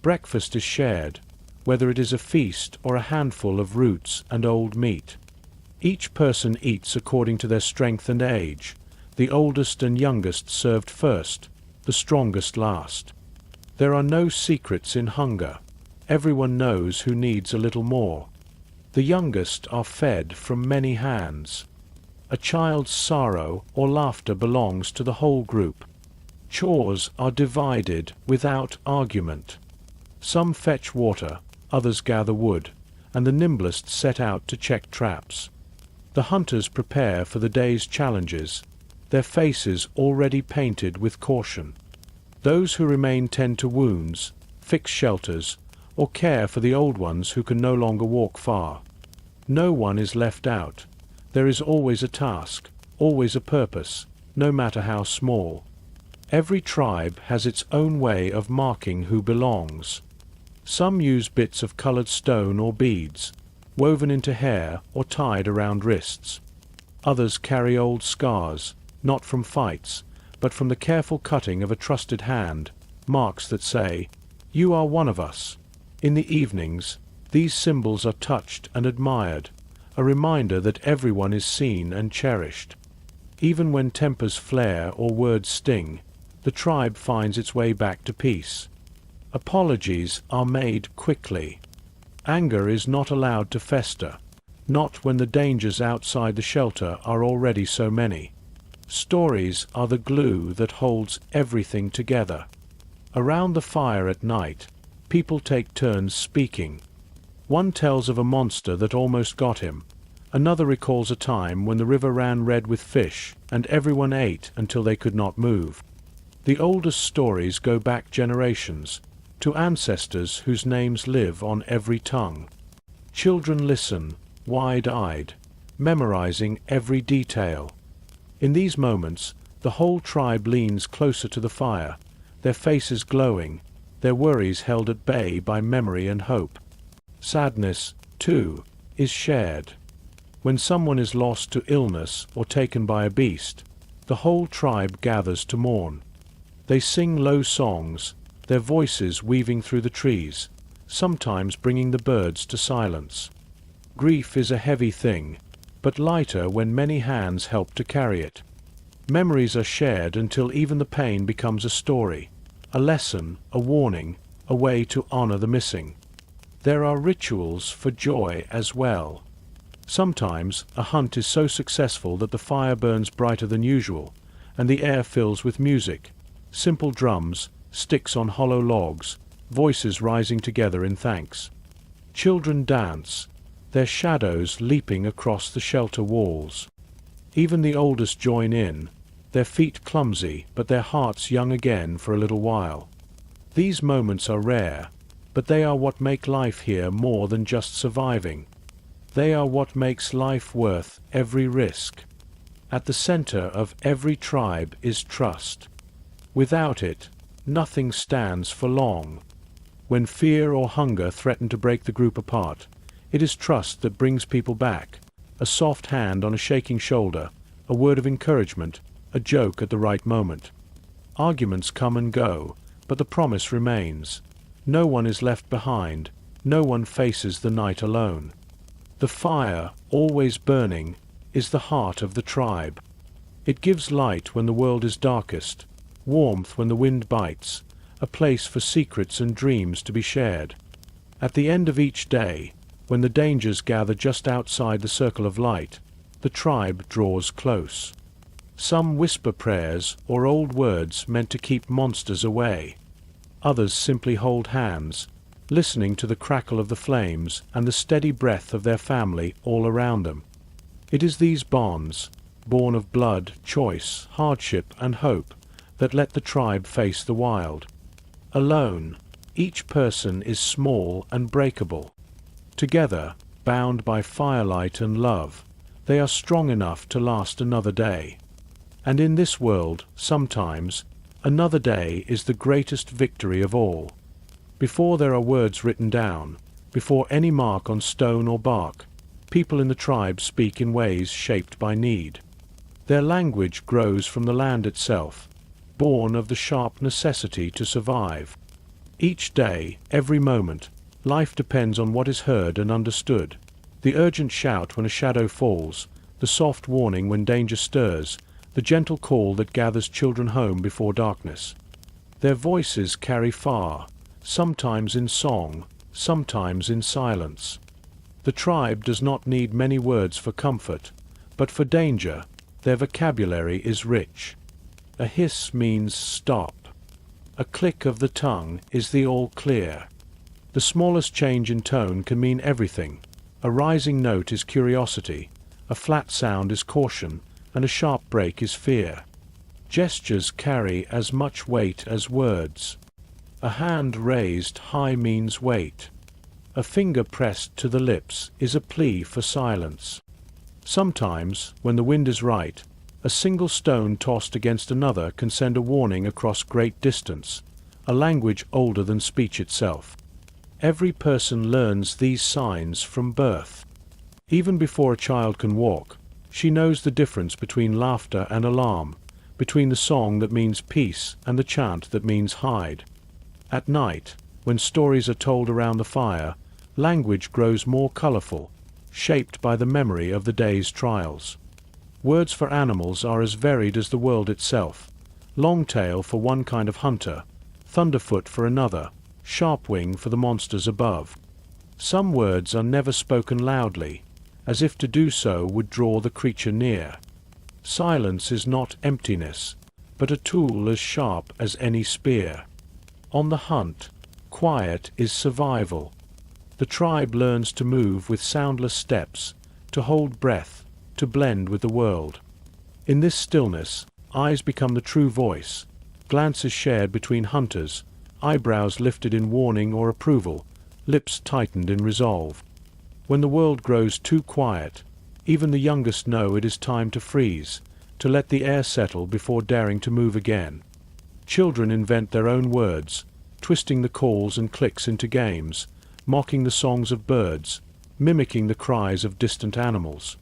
Breakfast is shared, whether it is a feast or a handful of roots and old meat. Each person eats according to their strength and age, the oldest and youngest served first, the strongest last. There are no secrets in hunger. Everyone knows who needs a little more. The youngest are fed from many hands. A child's sorrow or laughter belongs to the whole group. Chores are divided without argument. Some fetch water, others gather wood, and the nimblest set out to check traps. The hunters prepare for the day's challenges, their faces already painted with caution. Those who remain tend to wounds, fix shelters, or care for the old ones who can no longer walk far. No one is left out. There is always a task, always a purpose, no matter how small. Every tribe has its own way of marking who belongs. Some use bits of colored stone or beads, woven into hair or tied around wrists. Others carry old scars, not from fights, but from the careful cutting of a trusted hand, marks that say, "You are one of us." In the evenings, these symbols are touched and admired, a reminder that everyone is seen and cherished. Even when tempers flare or words sting, the tribe finds its way back to peace. Apologies are made quickly. Anger is not allowed to fester, not when the dangers outside the shelter are already so many. Stories are the glue that holds everything together. Around the fire at night, people take turns speaking. One tells of a monster that almost got him. Another recalls a time when the river ran red with fish, and everyone ate until they could not move. The oldest stories go back generations, to ancestors whose names live on every tongue. Children listen, wide-eyed, memorizing every detail. In these moments, the whole tribe leans closer to the fire, their faces glowing, their worries held at bay by memory and hope. Sadness, too, is shared. When someone is lost to illness or taken by a beast, the whole tribe gathers to mourn. They sing low songs, their voices weaving through the trees, sometimes bringing the birds to silence. Grief is a heavy thing, but lighter when many hands help to carry it. Memories are shared until even the pain becomes a story, a lesson, a warning, a way to honor the missing. There are rituals for joy as well. Sometimes a hunt is so successful that the fire burns brighter than usual, and the air fills with music, simple drums, sticks on hollow logs, voices rising together in thanks. Children dance, their shadows leaping across the shelter walls. Even the oldest join in, their feet clumsy but their hearts young again for a little while. These moments are rare, but they are what make life here more than just surviving. They are what makes life worth every risk. At the center of every tribe is trust. Without it, nothing stands for long. When fear or hunger threaten to break the group apart, it is trust that brings people back. A soft hand on a shaking shoulder, a word of encouragement, a joke at the right moment. Arguments come and go, but the promise remains. No one is left behind, no one faces the night alone. The fire, always burning, is the heart of the tribe. It gives light when the world is darkest, warmth when the wind bites, a place for secrets and dreams to be shared. At the end of each day, when the dangers gather just outside the circle of light, the tribe draws close. Some whisper prayers or old words meant to keep monsters away. Others simply hold hands, listening to the crackle of the flames and the steady breath of their family all around them. It is these bonds, born of blood, choice, hardship, and hope, that let the tribe face the wild. Alone, each person is small and breakable. Together, bound by firelight and love, they are strong enough to last another day. And in this world, sometimes, another day is the greatest victory of all. Before there are words written down, before any mark on stone or bark, people in the tribe speak in ways shaped by need. Their language grows from the land itself, born of the sharp necessity to survive. Each day, every moment, life depends on what is heard and understood. The urgent shout when a shadow falls, the soft warning when danger stirs, the gentle call that gathers children home before darkness. Their voices carry far, sometimes in song, sometimes in silence. The tribe does not need many words for comfort, but for danger, their vocabulary is rich. A hiss means stop. A click of the tongue is the all clear. The smallest change in tone can mean everything. A rising note is curiosity, a flat sound is caution, and a sharp break is fear. Gestures carry as much weight as words. A hand raised high means wait. A finger pressed to the lips is a plea for silence. Sometimes, when the wind is right, a single stone tossed against another can send a warning across great distance, a language older than speech itself. Every person learns these signs from birth. Even before a child can walk, she knows the difference between laughter and alarm, between the song that means peace and the chant that means hide. At night, when stories are told around the fire, language grows more colorful, shaped by the memory of the day's trials. Words for animals are as varied as the world itself. Longtail for one kind of hunter, thunderfoot for another, sharpwing for the monsters above. Some words are never spoken loudly, as if to do so would draw the creature near. Silence is not emptiness, but a tool as sharp as any spear. On the hunt, quiet is survival. The tribe learns to move with soundless steps, to hold breath, to blend with the world. In this stillness, eyes become the true voice, glances shared between hunters, eyebrows lifted in warning or approval, lips tightened in resolve. When the world grows too quiet, even the youngest know it is time to freeze, to let the air settle before daring to move again. Children invent their own words, twisting the calls and clicks into games, mocking the songs of birds, mimicking the cries of distant animals.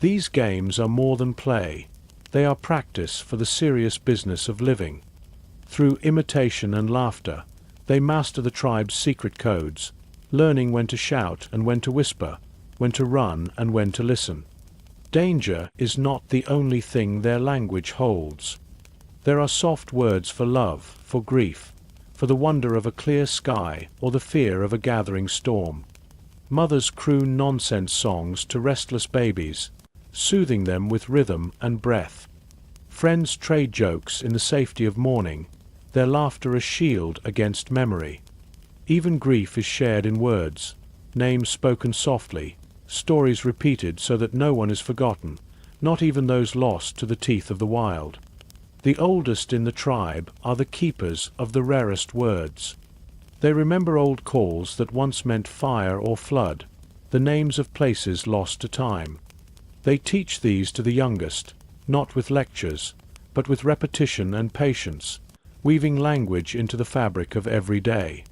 These games are more than play. They are practice for the serious business of living. Through imitation and laughter, they master the tribe's secret codes, learning when to shout and when to whisper, when to run and when to listen. Danger is not the only thing their language holds. There are soft words for love, for grief, for the wonder of a clear sky or the fear of a gathering storm. Mothers croon nonsense songs to restless babies, soothing them with rhythm and breath. Friends trade jokes in the safety of mourning, their laughter a shield against memory. Even grief is shared in words, names spoken softly, stories repeated so that no one is forgotten, not even those lost to the teeth of the wild. The oldest in the tribe are the keepers of the rarest words. They remember old calls that once meant fire or flood, the names of places lost to time. They teach these to the youngest, not with lectures, but with repetition and patience, weaving language into the fabric of every day.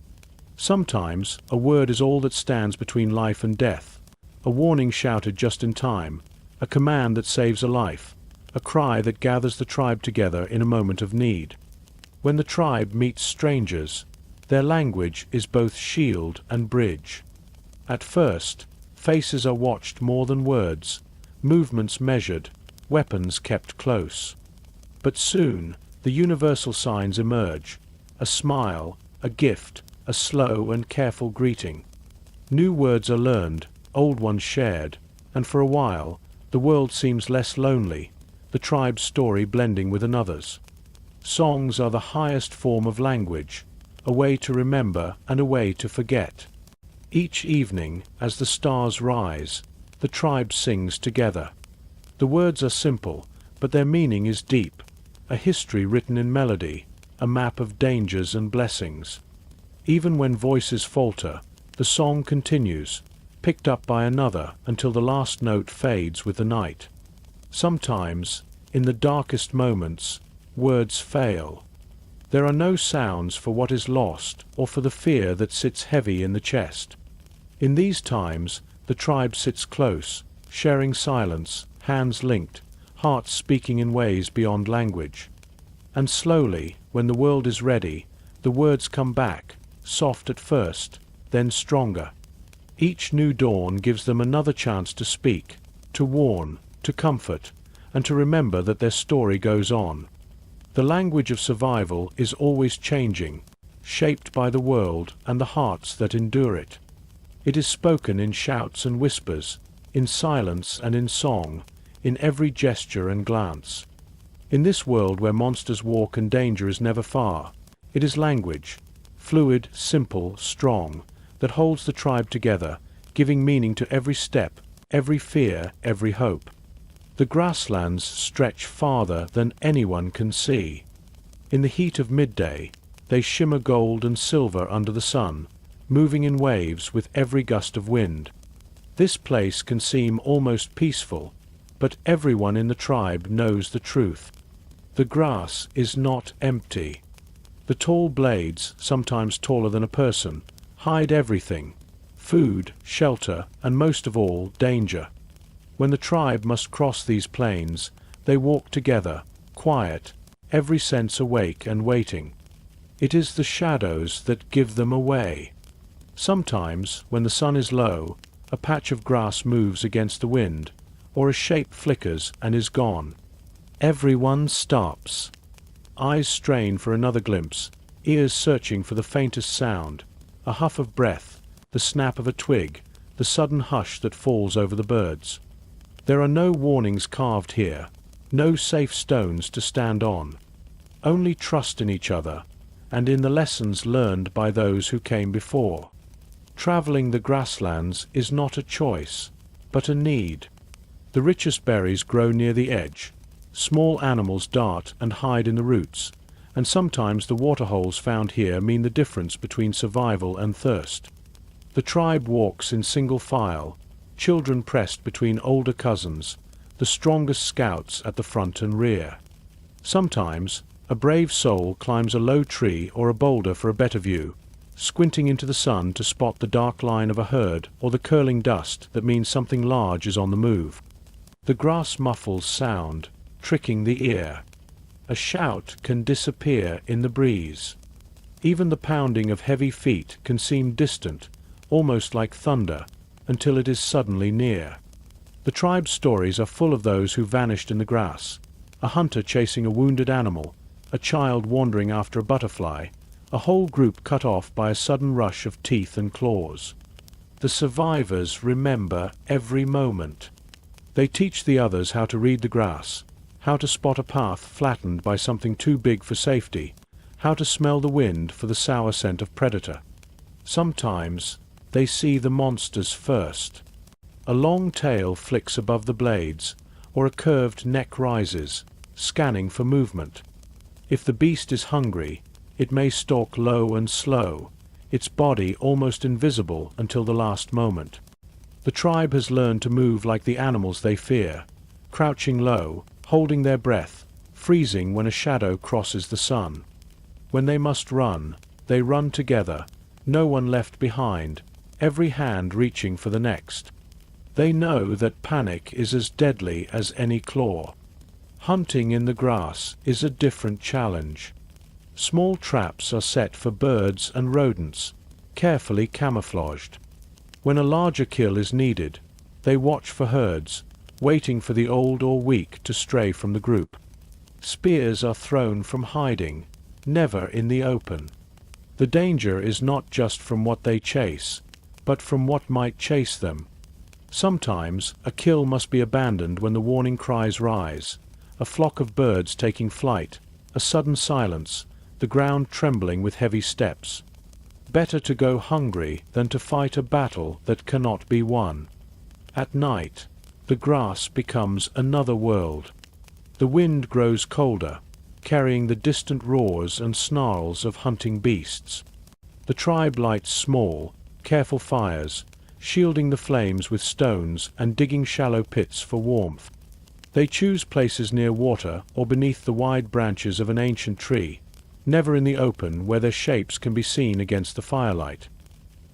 Sometimes a word is all that stands between life and death, a warning shouted just in time, a command that saves a life, a cry that gathers the tribe together in a moment of need. When the tribe meets strangers, their language is both shield and bridge. At first, faces are watched more than words, movements measured, weapons kept close. But soon, the universal signs emerge: a smile, a gift, a slow and careful greeting. New words are learned, old ones shared, and for a while, the world seems less lonely, the tribe's story blending with another's. Songs are the highest form of language, a way to remember and a way to forget. Each evening, as the stars rise, the tribe sings together. The words are simple, but their meaning is deep, a history written in melody, a map of dangers and blessings. Even when voices falter, the song continues, picked up by another until the last note fades with the night. Sometimes, in the darkest moments, words fail. There are no sounds for what is lost or for the fear that sits heavy in the chest. In these times, the tribe sits close, sharing silence, hands linked, hearts speaking in ways beyond language. And slowly, when the world is ready, the words come back, soft at first, then stronger. Each new dawn gives them another chance to speak, to warn, to comfort, and to remember that their story goes on. The language of survival is always changing, shaped by the world and the hearts that endure it. It is spoken in shouts and whispers, in silence and in song, in every gesture and glance. In this world where monsters walk and danger is never far, it is language, fluid, simple, strong, that holds the tribe together, giving meaning to every step, every fear, every hope. The grasslands stretch farther than anyone can see. In the heat of midday, they shimmer gold and silver under the sun, moving in waves with every gust of wind. This place can seem almost peaceful, but everyone in the tribe knows the truth. The grass is not empty. The tall blades, sometimes taller than a person, hide everything: food, shelter, and most of all, danger. When the tribe must cross these plains, they walk together, quiet, every sense awake and waiting. It is the shadows that give them away. Sometimes, when the sun is low, a patch of grass moves against the wind, or a shape flickers and is gone. Everyone stops. Eyes strain for another glimpse, ears searching for the faintest sound, a huff of breath, the snap of a twig, the sudden hush that falls over the birds. There are no warnings carved here, no safe stones to stand on. Only trust in each other, and in the lessons learned by those who came before. Traveling the grasslands is not a choice, but a need. The richest berries grow near the edge. Small animals dart and hide in the roots, and sometimes the waterholes found here mean the difference between survival and thirst. The tribe walks in single file, children pressed between older cousins, the strongest scouts at the front and rear. Sometimes, a brave soul climbs a low tree or a boulder for a better view, squinting into the sun to spot the dark line of a herd or the curling dust that means something large is on the move. The grass muffles sound, tricking the ear. A shout can disappear in the breeze. Even the pounding of heavy feet can seem distant, almost like thunder, until it is suddenly near. The tribe's stories are full of those who vanished in the grass: a hunter chasing a wounded animal, a child wandering after a butterfly, a whole group cut off by a sudden rush of teeth and claws. The survivors remember every moment. They teach the others how to read the grass, how to spot a path flattened by something too big for safety, how to smell the wind for the sour scent of predator. Sometimes they see the monsters first. A long tail flicks above the blades, or a curved neck rises, scanning for movement. If the beast is hungry, it may stalk low and slow, its body almost invisible until the last moment. The tribe has learned to move like the animals they fear, crouching low, holding their breath, freezing when a shadow crosses the sun. When they must run, they run together, no one left behind, every hand reaching for the next. They know that panic is as deadly as any claw. Hunting in the grass is a different challenge. Small traps are set for birds and rodents, carefully camouflaged. When a larger kill is needed, they watch for herds, waiting for the old or weak to stray from the group. Spears are thrown from hiding, never in the open. The danger is not just from what they chase, but from what might chase them. Sometimes a kill must be abandoned when the warning cries rise, a flock of birds taking flight, a sudden silence, the ground trembling with heavy steps. Better to go hungry than to fight a battle that cannot be won. At night, the grass becomes another world. The wind grows colder, carrying the distant roars and snarls of hunting beasts. The tribe lights small, careful fires, shielding the flames with stones and digging shallow pits for warmth. They choose places near water or beneath the wide branches of an ancient tree, never in the open where their shapes can be seen against the firelight.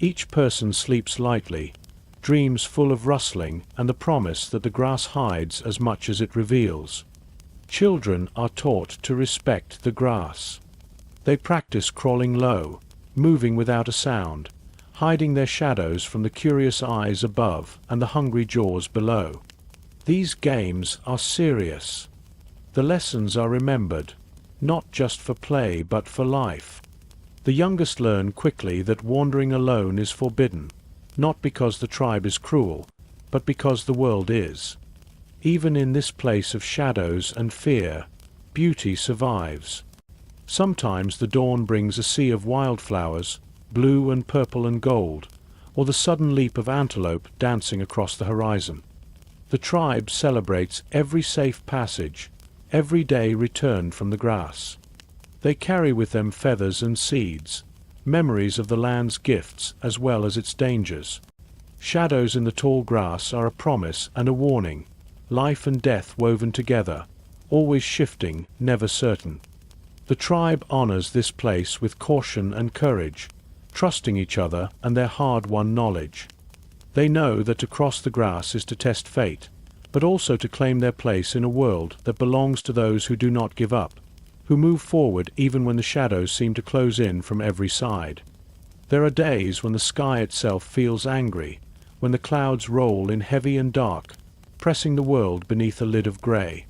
Each person sleeps lightly, dreams full of rustling and the promise that the grass hides as much as it reveals. Children are taught to respect the grass. They practice crawling low, moving without a sound, hiding their shadows from the curious eyes above and the hungry jaws below. These games are serious. The lessons are remembered, not just for play but for life. The youngest learn quickly that wandering alone is forbidden, not because the tribe is cruel, but because the world is. Even in this place of shadows and fear, beauty survives. Sometimes the dawn brings a sea of wildflowers, blue and purple and gold, or the sudden leap of antelope dancing across the horizon. The tribe celebrates every safe passage, every day returned from the grass. They carry with them feathers and seeds, memories of the land's gifts as well as its dangers. Shadows in the tall grass are a promise and a warning, life and death woven together, always shifting, never certain. The tribe honors this place with caution and courage, trusting each other and their hard-won knowledge. They know that to cross the grass is to test fate, but also to claim their place in a world that belongs to those who do not give up, who move forward even when the shadows seem to close in from every side. There are days when the sky itself feels angry, when the clouds roll in heavy and dark, pressing the world beneath a lid of grey.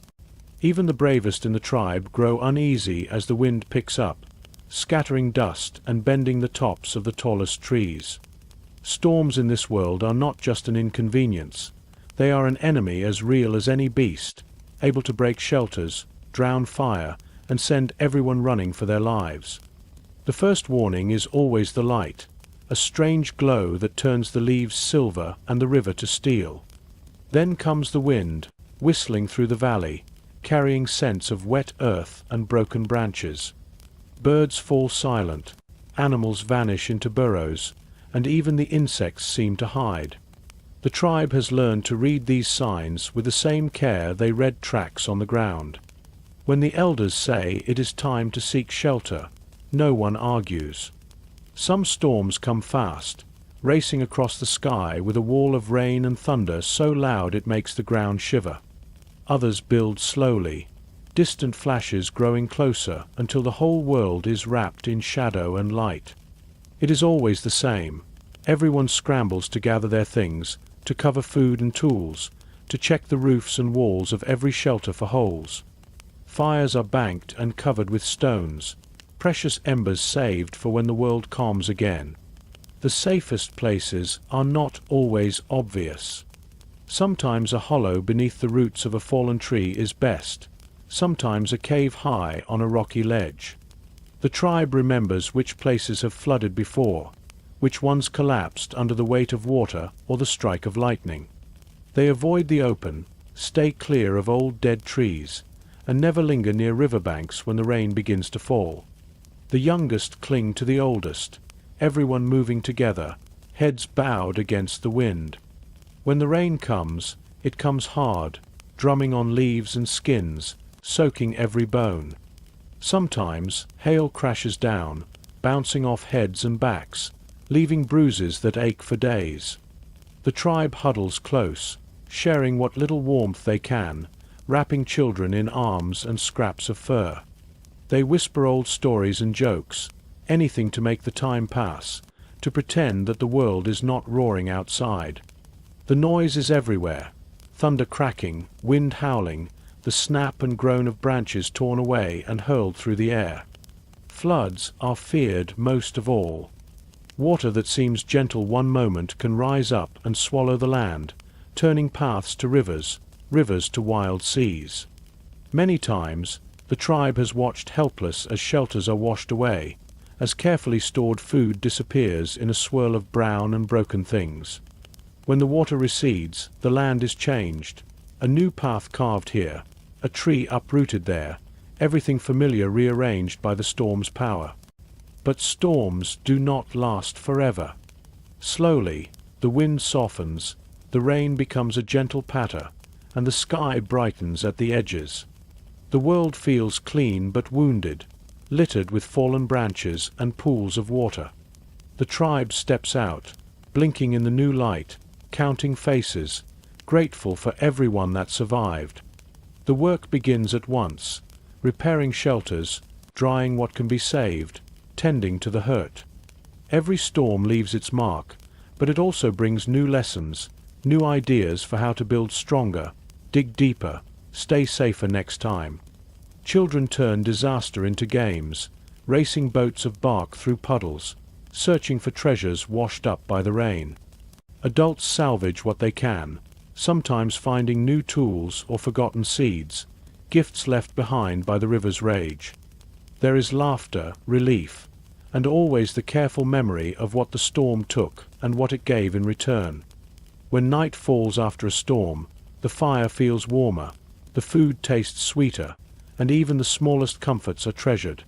Even the bravest in the tribe grow uneasy as the wind picks up, scattering dust and bending the tops of the tallest trees. Storms in this world are not just an inconvenience, they are an enemy as real as any beast, able to break shelters, drown fire, and send everyone running for their lives. The first warning is always the light, a strange glow that turns the leaves silver and the river to steel. Then comes the wind, whistling through the valley, carrying scents of wet earth and broken branches. Birds fall silent, animals vanish into burrows, and even the insects seem to hide. The tribe has learned to read these signs with the same care they read tracks on the ground. When the elders say it is time to seek shelter, no one argues. Some storms come fast, racing across the sky with a wall of rain and thunder so loud it makes the ground shiver. Others build slowly, distant flashes growing closer until the whole world is wrapped in shadow and light. It is always the same. Everyone scrambles to gather their things, to cover food and tools, to check the roofs and walls of every shelter for holes. Fires are banked and covered with stones, precious embers saved for when the world calms again. The safest places are not always obvious. Sometimes a hollow beneath the roots of a fallen tree is best, sometimes a cave high on a rocky ledge. The tribe remembers which places have flooded before, which ones collapsed under the weight of water or the strike of lightning. They avoid the open, stay clear of old dead trees, and never linger near riverbanks when the rain begins to fall. The youngest cling to the oldest, everyone moving together, heads bowed against the wind. When the rain comes, it comes hard, drumming on leaves and skins, soaking every bone. Sometimes hail crashes down, bouncing off heads and backs, leaving bruises that ache for days. The tribe huddles close, sharing what little warmth they can, wrapping children in arms and scraps of fur. They whisper old stories and jokes, anything to make the time pass, to pretend that the world is not roaring outside. The noise is everywhere, thunder cracking, wind howling, the snap and groan of branches torn away and hurled through the air. Floods are feared most of all. Water that seems gentle one moment can rise up and swallow the land, turning paths to rivers, rivers to wild seas. Many times, the tribe has watched helpless as shelters are washed away, as carefully stored food disappears in a swirl of brown and broken things. When the water recedes, the land is changed, a new path carved here, a tree uprooted there, everything familiar rearranged by the storm's power. But storms do not last forever. Slowly, the wind softens, the rain becomes a gentle patter, and the sky brightens at the edges. The world feels clean but wounded, littered with fallen branches and pools of water. The tribe steps out, blinking in the new light, counting faces, grateful for everyone that survived. The work begins at once, repairing shelters, drying what can be saved, tending to the hurt. Every storm leaves its mark, but it also brings new lessons, new ideas for how to build stronger, dig deeper, stay safer next time. Children turn disaster into games, racing boats of bark through puddles, searching for treasures washed up by the rain. Adults salvage what they can, sometimes finding new tools or forgotten seeds, gifts left behind by the river's rage. There is laughter, relief, and always the careful memory of what the storm took and what it gave in return. When night falls after a storm, the fire feels warmer, the food tastes sweeter, and even the smallest comforts are treasured.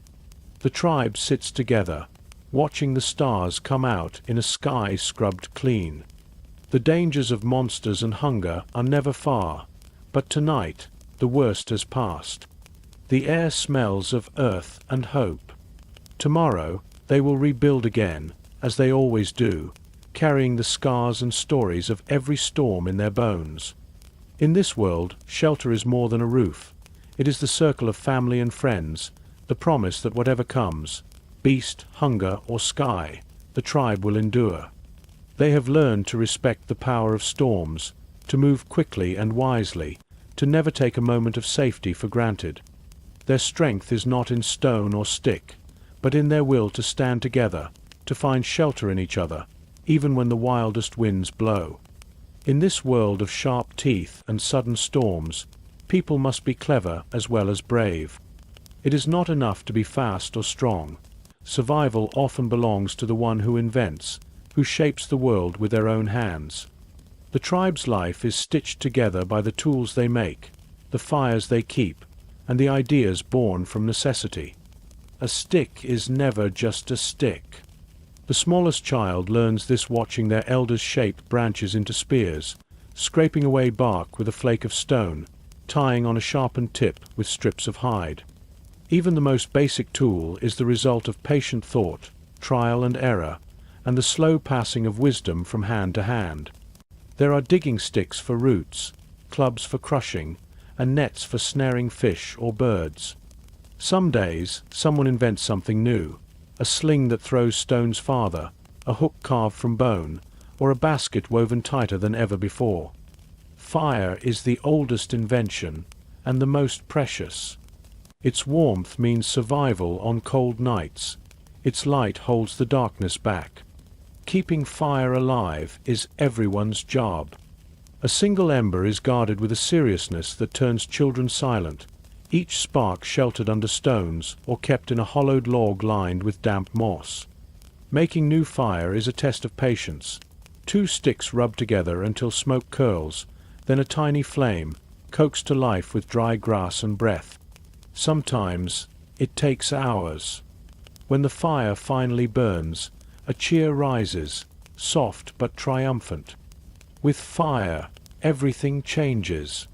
The tribe sits together, watching the stars come out in a sky scrubbed clean. The dangers of monsters and hunger are never far, but tonight the worst has passed. The air smells of earth and hope. Tomorrow they will rebuild again, as they always do, carrying the scars and stories of every storm in their bones. In this world, shelter is more than a roof. It is the circle of family and friends, the promise that whatever comes, beast, hunger, or sky, the tribe will endure. They have learned to respect the power of storms, to move quickly and wisely, to never take a moment of safety for granted. Their strength is not in stone or stick, but in their will to stand together, to find shelter in each other, even when the wildest winds blow. In this world of sharp teeth and sudden storms, people must be clever as well as brave. It is not enough to be fast or strong. Survival often belongs to the one who invents, who shapes the world with their own hands. The tribe's life is stitched together by the tools they make, the fires they keep, and the ideas born from necessity. A stick is never just a stick. The smallest child learns this watching their elders shape branches into spears, scraping away bark with a flake of stone, tying on a sharpened tip with strips of hide. Even the most basic tool is the result of patient thought, trial and error, and the slow passing of wisdom from hand to hand. There are digging sticks for roots, clubs for crushing, and nets for snaring fish or birds. Some days, someone invents something new, a sling that throws stones farther, a hook carved from bone, or a basket woven tighter than ever before. Fire is the oldest invention, and the most precious. Its warmth means survival on cold nights. Its light holds the darkness back. Keeping fire alive is everyone's job. A single ember is guarded with a seriousness that turns children silent, each spark sheltered under stones or kept in a hollowed log lined with damp moss. Making new fire is a test of patience. 2 sticks rub together until smoke curls, then a tiny flame, coaxed to life with dry grass and breath. Sometimes it takes hours. When the fire finally burns, a cheer rises, soft but triumphant. With fire, everything changes.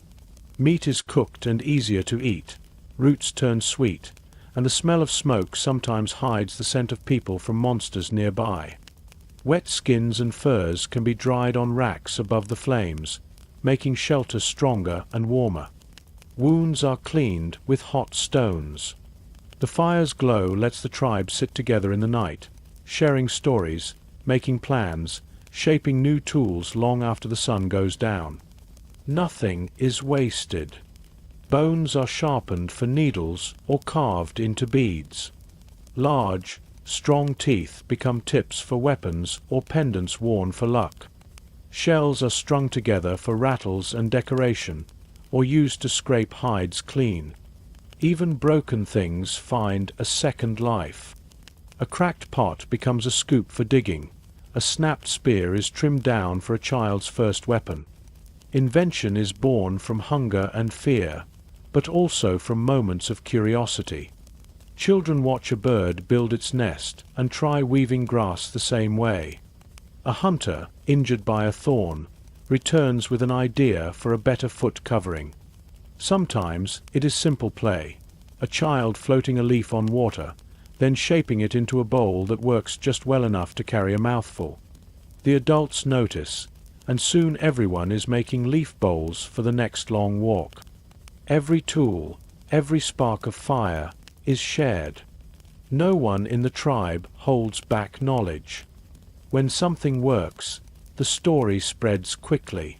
Meat is cooked and easier to eat, roots turn sweet, and the smell of smoke sometimes hides the scent of people from monsters nearby. Wet skins and furs can be dried on racks above the flames, making shelter stronger and warmer. Wounds are cleaned with hot stones. The fire's glow lets the tribe sit together in the night, sharing stories, making plans, shaping new tools long after the sun goes down. Nothing is wasted. Bones are sharpened for needles or carved into beads. Large, strong teeth become tips for weapons or pendants worn for luck. Shells are strung together for rattles and decoration, or used to scrape hides clean. Even broken things find a second life. A cracked pot becomes a scoop for digging. A snapped spear is trimmed down for a child's first weapon. Invention is born from hunger and fear, but also from moments of curiosity. Children watch a bird build its nest and try weaving grass the same way. A hunter, injured by a thorn, returns with an idea for a better foot covering. Sometimes it is simple play, a child floating a leaf on water, then shaping it into a bowl that works just well enough to carry a mouthful. The adults notice, and soon everyone is making leaf bowls for the next long walk. Every tool, every spark of fire, is shared. No one in the tribe holds back knowledge. When something works, the story spreads quickly.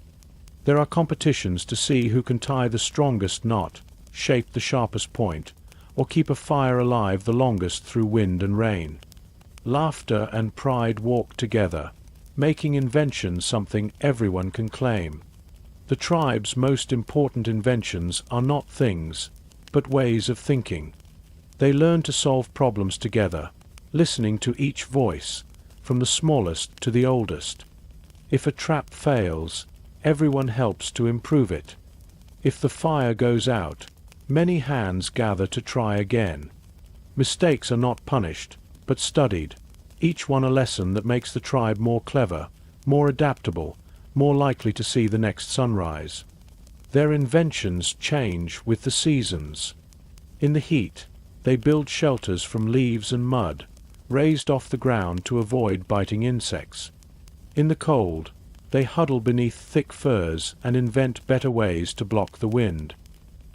There are competitions to see who can tie the strongest knot, shape the sharpest point, or keep a fire alive the longest through wind and rain. Laughter and pride walk together, making invention something everyone can claim. The tribe's most important inventions are not things, but ways of thinking. They learn to solve problems together, listening to each voice, from the smallest to the oldest. If a trap fails, everyone helps to improve it. If the fire goes out, many hands gather to try again. Mistakes are not punished, but studied, each one a lesson that makes the tribe more clever, more adaptable, more likely to see the next sunrise. Their inventions change with the seasons. In the heat, they build shelters from leaves and mud, raised off the ground to avoid biting insects. In the cold, they huddle beneath thick furs and invent better ways to block the wind.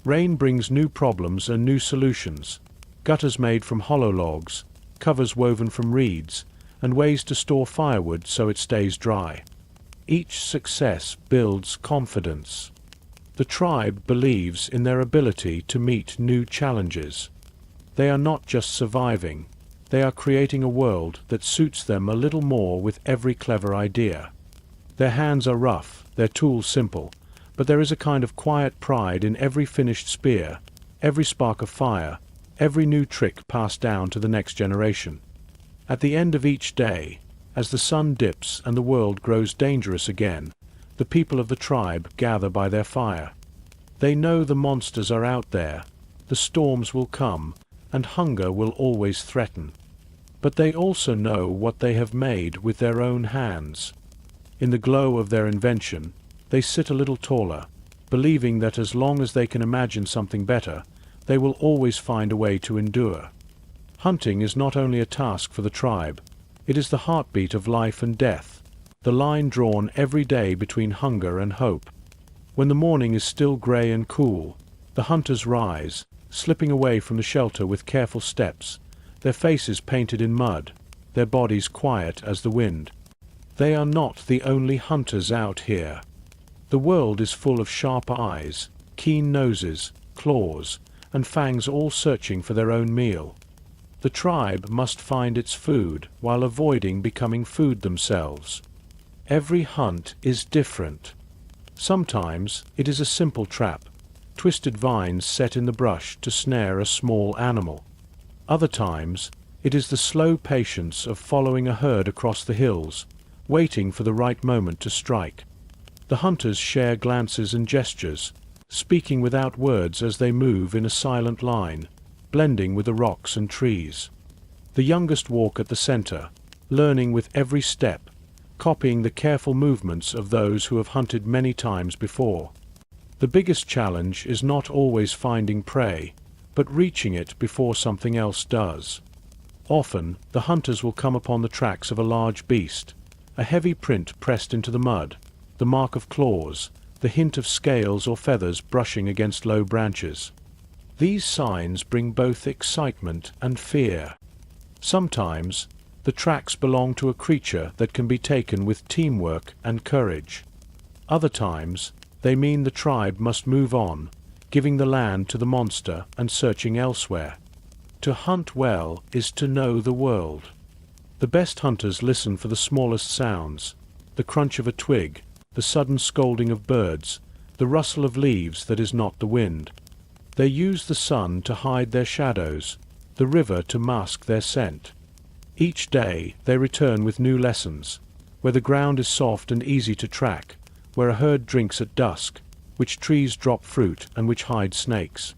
Rain brings new problems and new solutions, gutters made from hollow logs, covers woven from reeds, and ways to store firewood so it stays dry. Each success builds confidence. The tribe believes in their ability to meet new challenges. They are not just surviving, they are creating a world that suits them a little more with every clever idea. Their hands are rough, their tools simple, but there is a kind of quiet pride in every finished spear, every spark of fire, every new trick passed down to the next generation. At the end of each day, as the sun dips and the world grows dangerous again, the people of the tribe gather by their fire. They know the monsters are out there, the storms will come, and hunger will always threaten. But they also know what they have made with their own hands. In the glow of their invention, they sit a little taller, believing that as long as they can imagine something better, they will always find a way to endure. Hunting is not only a task for the tribe, it is the heartbeat of life and death, the line drawn every day between hunger and hope. When the morning is still grey and cool, the hunters rise, slipping away from the shelter with careful steps, their faces painted in mud, their bodies quiet as the wind. They are not the only hunters out here. The world is full of sharp eyes, keen noses, claws, and fangs all searching for their own meal. The tribe must find its food while avoiding becoming food themselves. Every hunt is different. Sometimes it is a simple trap, twisted vines set in the brush to snare a small animal. Other times it is the slow patience of following a herd across the hills, waiting for the right moment to strike. The hunters share glances and gestures, speaking without words as they move in a silent line, blending with the rocks and trees. The youngest walk at the center, learning with every step, copying the careful movements of those who have hunted many times before. The biggest challenge is not always finding prey, but reaching it before something else does. Often, the hunters will come upon the tracks of a large beast, a heavy print pressed into the mud, the mark of claws, the hint of scales or feathers brushing against low branches. These signs bring both excitement and fear. Sometimes, the tracks belong to a creature that can be taken with teamwork and courage. Other times, they mean the tribe must move on, giving the land to the monster and searching elsewhere. To hunt well is to know the world. The best hunters listen for the smallest sounds, the crunch of a twig, the sudden scolding of birds, the rustle of leaves that is not the wind. They use the sun to hide their shadows, the river to mask their scent. Each day they return with new lessons, where the ground is soft and easy to track, where a herd drinks at dusk, which trees drop fruit and which hide snakes.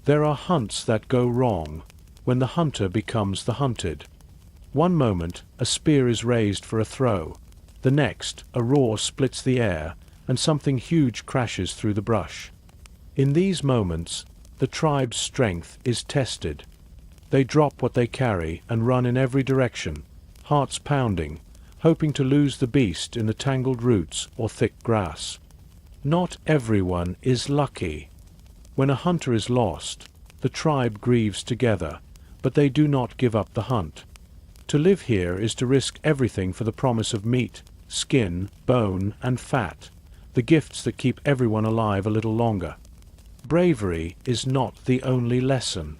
There are hunts that go wrong, when the hunter becomes the hunted. One moment, a spear is raised for a throw. The next, a roar splits the air, and something huge crashes through the brush. In these moments, the tribe's strength is tested. They drop what they carry and run in every direction, hearts pounding, hoping to lose the beast in the tangled roots or thick grass. Not everyone is lucky. When a hunter is lost, the tribe grieves together, but they do not give up the hunt. To live here is to risk everything for the promise of meat, skin, bone, and fat, the gifts that keep everyone alive a little longer. Bravery is not the only lesson.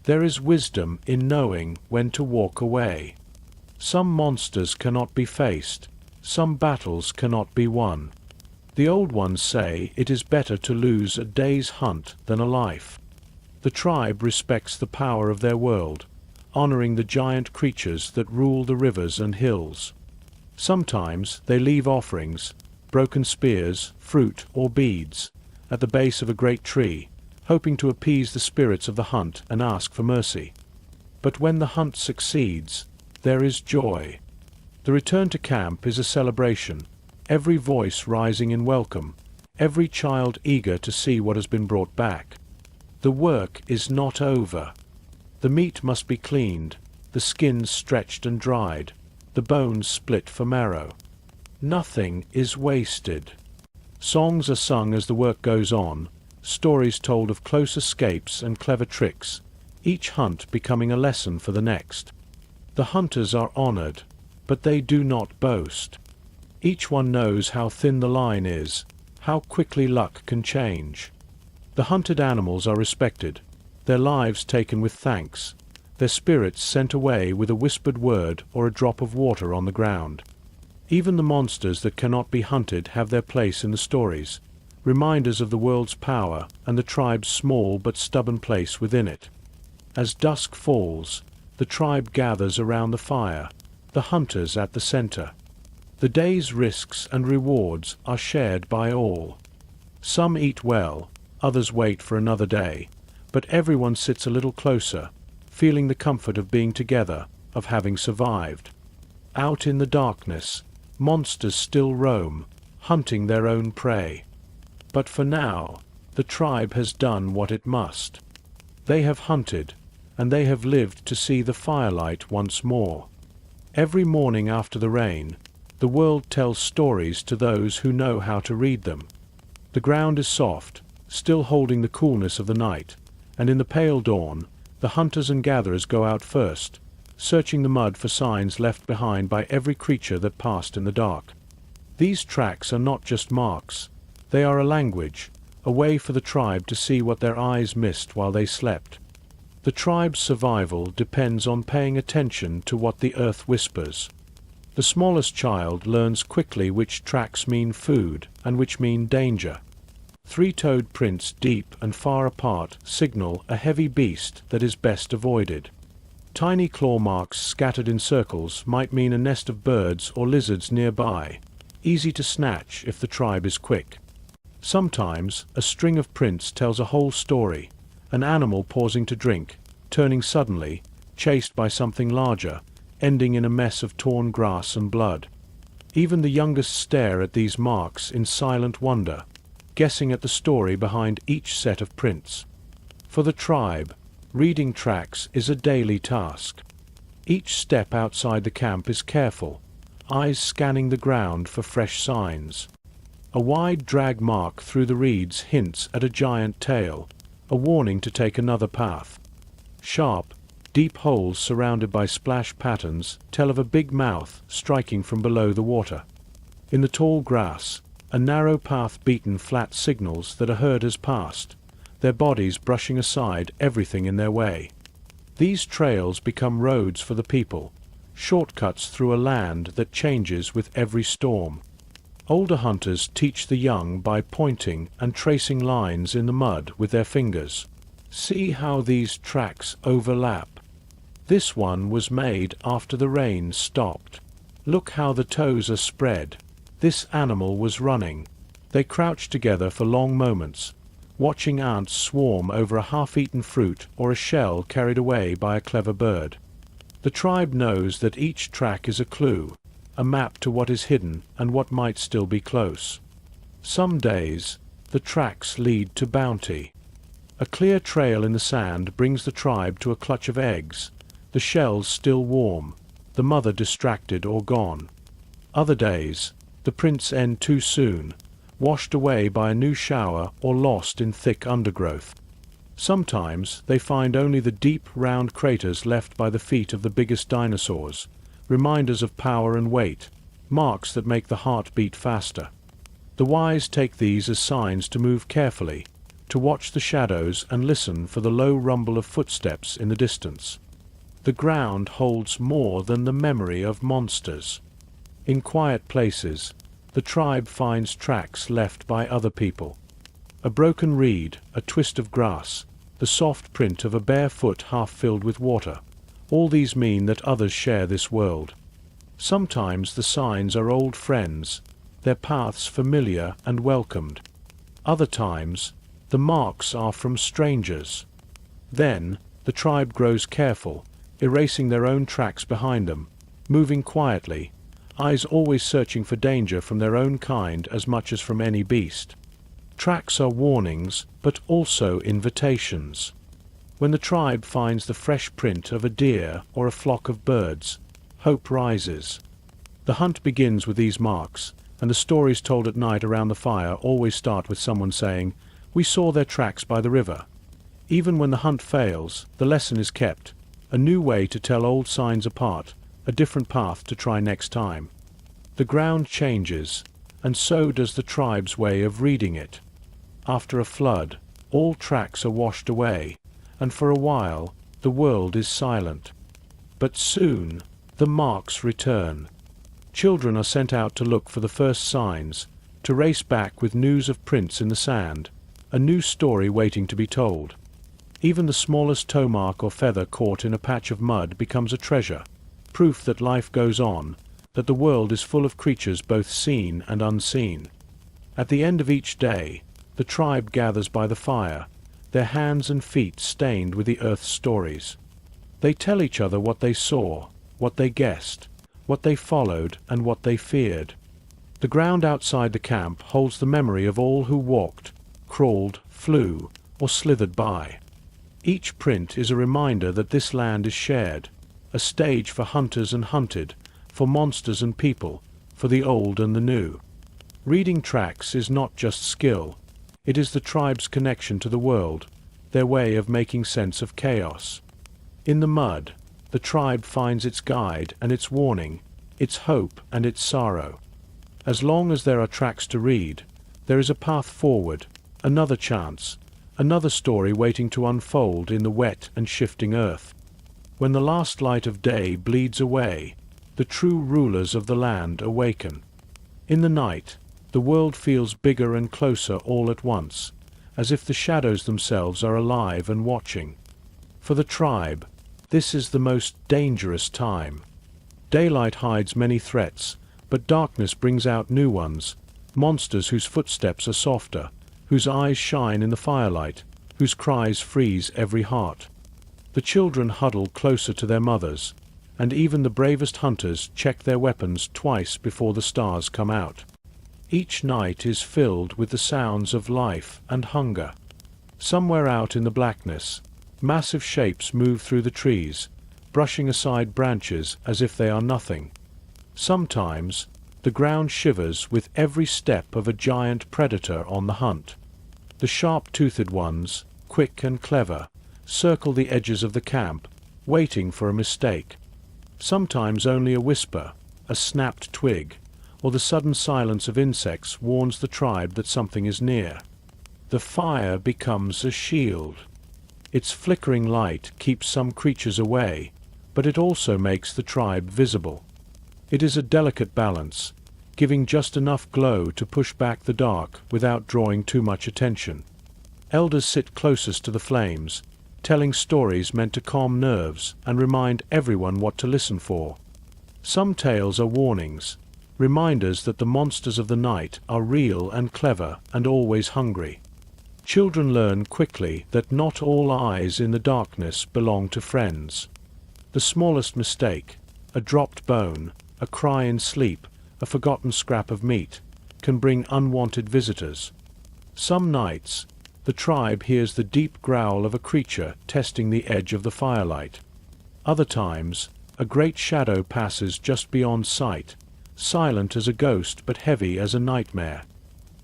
There is wisdom in knowing when to walk away. Some monsters cannot be faced, some battles cannot be won. The old ones say it is better to lose a day's hunt than a life. The tribe respects the power of their world, honoring the giant creatures that rule the rivers and hills. Sometimes they leave offerings, broken spears, fruit, or beads, at the base of a great tree, hoping to appease the spirits of the hunt and ask for mercy. But when the hunt succeeds, there is joy. The return to camp is a celebration, every voice rising in welcome, every child eager to see what has been brought back. The work is not over. The meat must be cleaned, the skins stretched and dried, the bones split for marrow. Nothing is wasted. Songs are sung as the work goes on, stories told of close escapes and clever tricks, each hunt becoming a lesson for the next. The hunters are honored, but they do not boast. Each one knows how thin the line is, how quickly luck can change. The hunted animals are respected, their lives taken with thanks, their spirits sent away with a whispered word or a drop of water on the ground. Even the monsters that cannot be hunted have their place in the stories, reminders of the world's power and the tribe's small but stubborn place within it. As dusk falls, the tribe gathers around the fire, the hunters at the center. The day's risks and rewards are shared by all. Some eat well, others wait for another day, but everyone sits a little closer, feeling the comfort of being together, of having survived. Out in the darkness, monsters still roam, hunting their own prey. But for now, the tribe has done what it must. They have hunted, and they have lived to see the firelight once more. Every morning after the rain, the world tells stories to those who know how to read them. The ground is soft, still holding the coolness of the night, and in the pale dawn, the hunters and gatherers go out first, searching the mud for signs left behind by every creature that passed in the dark. These tracks are not just marks, they are a language, a way for the tribe to see what their eyes missed while they slept. The tribe's survival depends on paying attention to what the earth whispers. The smallest child learns quickly which tracks mean food and which mean danger. Three-toed prints deep and far apart signal a heavy beast that is best avoided. Tiny claw marks scattered in circles might mean a nest of birds or lizards nearby, easy to snatch if the tribe is quick. Sometimes, a string of prints tells a whole story, an animal pausing to drink, turning suddenly, chased by something larger, ending in a mess of torn grass and blood. Even the youngest stare at these marks in silent wonder, guessing at the story behind each set of prints. For the tribe, reading tracks is a daily task. Each step outside the camp is careful, eyes scanning the ground for fresh signs. A wide drag mark through the reeds hints at a giant tail, a warning to take another path. Sharp, deep holes surrounded by splash patterns tell of a big mouth striking from below the water. In the tall grass, a narrow path beaten flat signals that a herd has passed, their bodies brushing aside everything in their way. These trails become roads for the people, shortcuts through a land that changes with every storm. Older hunters teach the young by pointing and tracing lines in the mud with their fingers. See how these tracks overlap. This one was made after the rain stopped. Look how the toes are spread. This animal was running. They crouched together for long moments, watching ants swarm over a half-eaten fruit or a shell carried away by a clever bird. The tribe knows that each track is a clue, a map to what is hidden and what might still be close. Some days, the tracks lead to bounty. A clear trail in the sand brings the tribe to a clutch of eggs, the shells still warm, the mother distracted or gone. Other days, the prints end too soon, washed away by a new shower or lost in thick undergrowth. Sometimes they find only the deep, round craters left by the feet of the biggest dinosaurs, reminders of power and weight, marks that make the heart beat faster. The wise take these as signs to move carefully, to watch the shadows and listen for the low rumble of footsteps in the distance. The ground holds more than the memory of monsters. In quiet places, the tribe finds tracks left by other people. A broken reed, a twist of grass, the soft print of a bare foot half filled with water. All these mean that others share this world. Sometimes the signs are old friends, their paths familiar and welcomed. Other times, the marks are from strangers. Then, the tribe grows careful, erasing their own tracks behind them, moving quietly, eyes always searching for danger from their own kind as much as from any beast. Tracks are warnings, but also invitations. When the tribe finds the fresh print of a deer or a flock of birds, hope rises. The hunt begins with these marks, and the stories told at night around the fire always start with someone saying, "We saw their tracks by the river." Even when the hunt fails, the lesson is kept, a new way to tell old signs apart, a different path to try next time. The ground changes, and so does the tribe's way of reading it. After a flood, all tracks are washed away, and for a while, the world is silent. But soon, the marks return. Children are sent out to look for the first signs, to race back with news of prints in the sand, a new story waiting to be told. Even the smallest toe mark or feather caught in a patch of mud becomes a treasure, proof that life goes on, that the world is full of creatures both seen and unseen. At the end of each day, the tribe gathers by the fire, their hands and feet stained with the earth's stories. They tell each other what they saw, what they guessed, what they followed, and what they feared. The ground outside the camp holds the memory of all who walked, crawled, flew, or slithered by. Each print is a reminder that this land is shared, a stage for hunters and hunted, for monsters and people, for the old and the new. Reading tracks is not just skill. It is the tribe's connection to the world, their way of making sense of chaos. In the mud, the tribe finds its guide and its warning, its hope and its sorrow. As long as there are tracks to read, there is a path forward, another chance, another story waiting to unfold in the wet and shifting earth. When the last light of day bleeds away, the true rulers of the land awaken. In the night, the world feels bigger and closer all at once, as if the shadows themselves are alive and watching. For the tribe, this is the most dangerous time. Daylight hides many threats, but darkness brings out new ones, monsters whose footsteps are softer, whose eyes shine in the firelight, whose cries freeze every heart. The children huddle closer to their mothers, and even the bravest hunters check their weapons twice before the stars come out. Each night is filled with the sounds of life and hunger. Somewhere out in the blackness, massive shapes move through the trees, brushing aside branches as if they are nothing. Sometimes, the ground shivers with every step of a giant predator on the hunt. The sharp-toothed ones, quick and clever, circle the edges of the camp, waiting for a mistake. Sometimes only a whisper, a snapped twig, or the sudden silence of insects warns the tribe that something is near. The fire becomes a shield. Its flickering light keeps some creatures away, but it also makes the tribe visible. It is a delicate balance, giving just enough glow to push back the dark without drawing too much attention. Elders sit closest to the flames, telling stories meant to calm nerves and remind everyone what to listen for. Some tales are warnings, reminders that the monsters of the night are real and clever and always hungry. Children learn quickly that not all eyes in the darkness belong to friends. The smallest mistake, a dropped bone, a cry in sleep, a forgotten scrap of meat, can bring unwanted visitors. Some nights, the tribe hears the deep growl of a creature testing the edge of the firelight. Other times, a great shadow passes just beyond sight, silent as a ghost but heavy as a nightmare.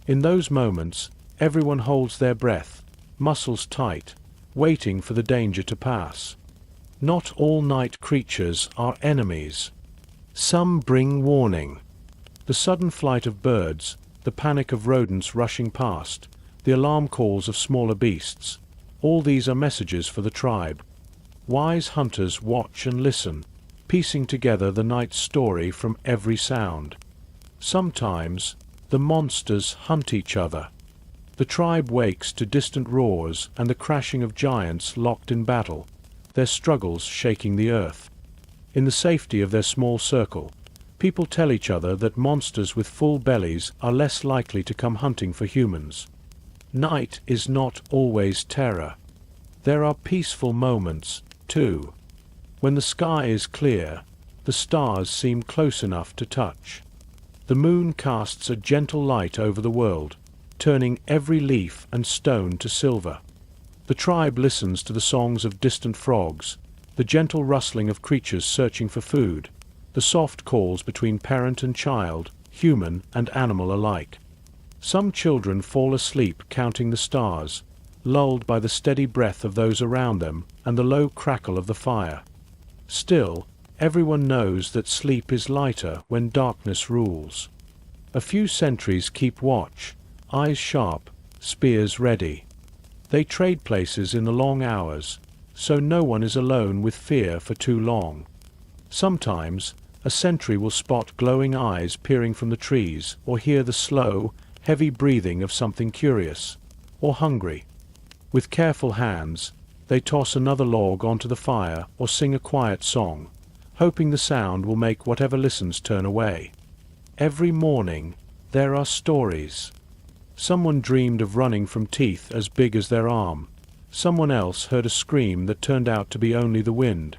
In those moments, everyone holds their breath, muscles tight, waiting for the danger to pass. Not all night creatures are enemies. Some bring warning. The sudden flight of birds, the panic of rodents rushing past, the alarm calls of smaller beasts, all these are messages for the tribe. Wise hunters watch and listen, piecing together the night's story from every sound. Sometimes, the monsters hunt each other. The tribe wakes to distant roars and the crashing of giants locked in battle, their struggles shaking the earth. In the safety of their small circle, people tell each other that monsters with full bellies are less likely to come hunting for humans. Night is not always terror. There are peaceful moments, too. When the sky is clear, the stars seem close enough to touch. The moon casts a gentle light over the world, turning every leaf and stone to silver. The tribe listens to the songs of distant frogs, the gentle rustling of creatures searching for food, the soft calls between parent and child, human and animal alike. Some children fall asleep counting the stars, lulled by the steady breath of those around them and the low crackle of the fire. Still, everyone knows that sleep is lighter when darkness rules. A few sentries keep watch, eyes sharp, spears ready. They trade places in the long hours, so no one is alone with fear for too long. Sometimes, a sentry will spot glowing eyes peering from the trees or hear the slow, heavy breathing of something curious or hungry. With careful hands, they toss another log onto the fire or sing a quiet song, hoping the sound will make whatever listens turn away. Every morning, there are stories. Someone dreamed of running from teeth as big as their arm. Someone else heard a scream that turned out to be only the wind.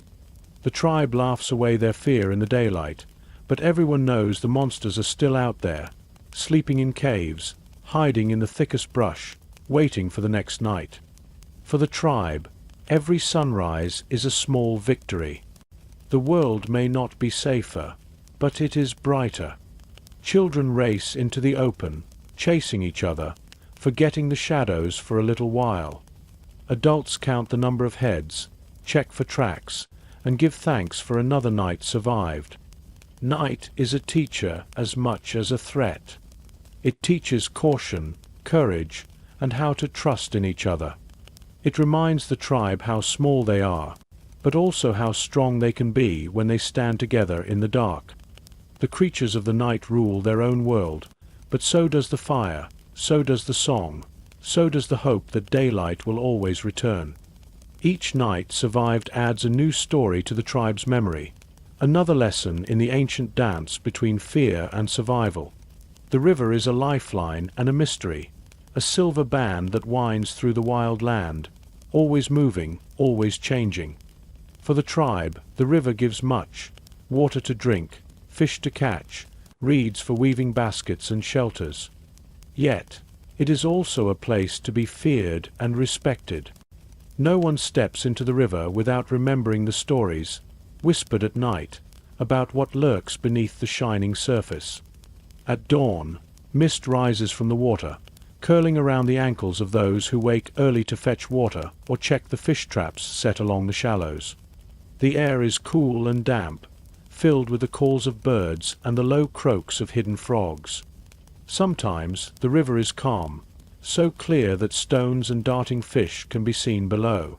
The tribe laughs away their fear in the daylight, but everyone knows the monsters are still out there, sleeping in caves, hiding in the thickest brush, waiting for the next night. For the tribe, every sunrise is a small victory. The world may not be safer, but it is brighter. Children race into the open, chasing each other, forgetting the shadows for a little while. Adults count the number of heads, check for tracks, and give thanks for another night survived. Night is a teacher as much as a threat. It teaches caution, courage, and how to trust in each other. It reminds the tribe how small they are, but also how strong they can be when they stand together in the dark. The creatures of the night rule their own world, but so does the fire, so does the song, so does the hope that daylight will always return. Each night survived adds a new story to the tribe's memory, another lesson in the ancient dance between fear and survival. The river is a lifeline and a mystery, a silver band that winds through the wild land, always moving, always changing. For the tribe, the river gives much: water to drink, fish to catch, reeds for weaving baskets and shelters. Yet, it is also a place to be feared and respected. No one steps into the river without remembering the stories, whispered at night, about what lurks beneath the shining surface. At dawn, mist rises from the water, curling around the ankles of those who wake early to fetch water or check the fish traps set along the shallows. The air is cool and damp, filled with the calls of birds and the low croaks of hidden frogs. Sometimes the river is calm, so clear that stones and darting fish can be seen below.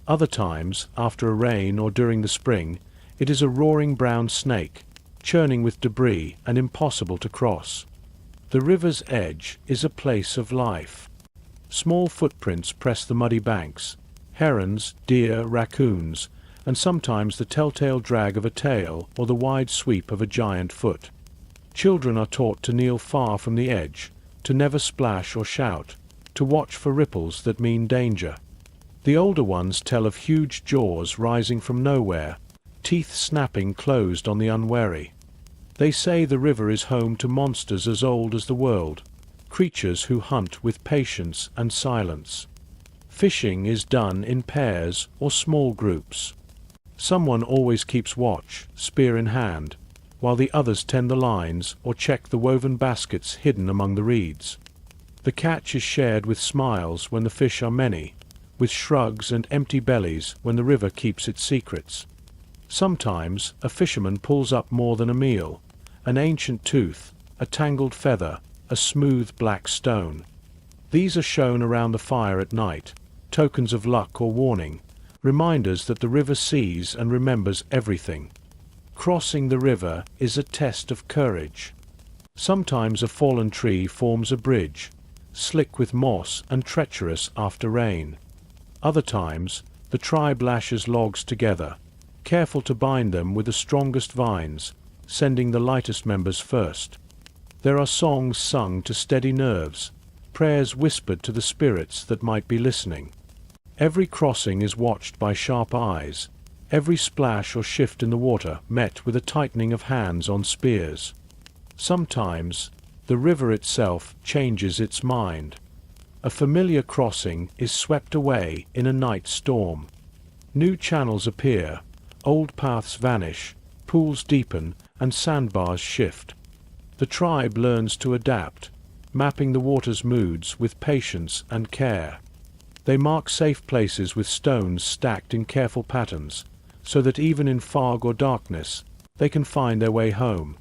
Other times, after a rain or during the spring, it is a roaring brown snake, churning with debris and impossible to cross. The river's edge is a place of life. Small footprints press the muddy banks: herons, deer, raccoons, and sometimes the telltale drag of a tail or the wide sweep of a giant foot. Children are taught to kneel far from the edge, to never splash or shout, to watch for ripples that mean danger. The older ones tell of huge jaws rising from nowhere, teeth snapping closed on the unwary. They say the river is home to monsters as old as the world, creatures who hunt with patience and silence. Fishing is done in pairs or small groups. Someone always keeps watch, spear in hand, while the others tend the lines or check the woven baskets hidden among the reeds. The catch is shared with smiles when the fish are many, with shrugs and empty bellies when the river keeps its secrets. Sometimes a fisherman pulls up more than a meal: an ancient tooth, a tangled feather, a smooth black stone. These are shown around the fire at night, tokens of luck or warning, reminders that the river sees and remembers everything. Crossing the river is a test of courage. Sometimes a fallen tree forms a bridge, slick with moss and treacherous after rain. Other times, the tribe lashes logs together, careful to bind them with the strongest vines, sending the lightest members first. There are songs sung to steady nerves, prayers whispered to the spirits that might be listening. Every crossing is watched by sharp eyes, every splash or shift in the water met with a tightening of hands on spears. Sometimes, the river itself changes its mind. A familiar crossing is swept away in a night storm. New channels appear, old paths vanish, pools deepen, and sandbars shift. The tribe learns to adapt, mapping the water's moods with patience and care. They mark safe places with stones stacked in careful patterns, so that even in fog or darkness, they can find their way home.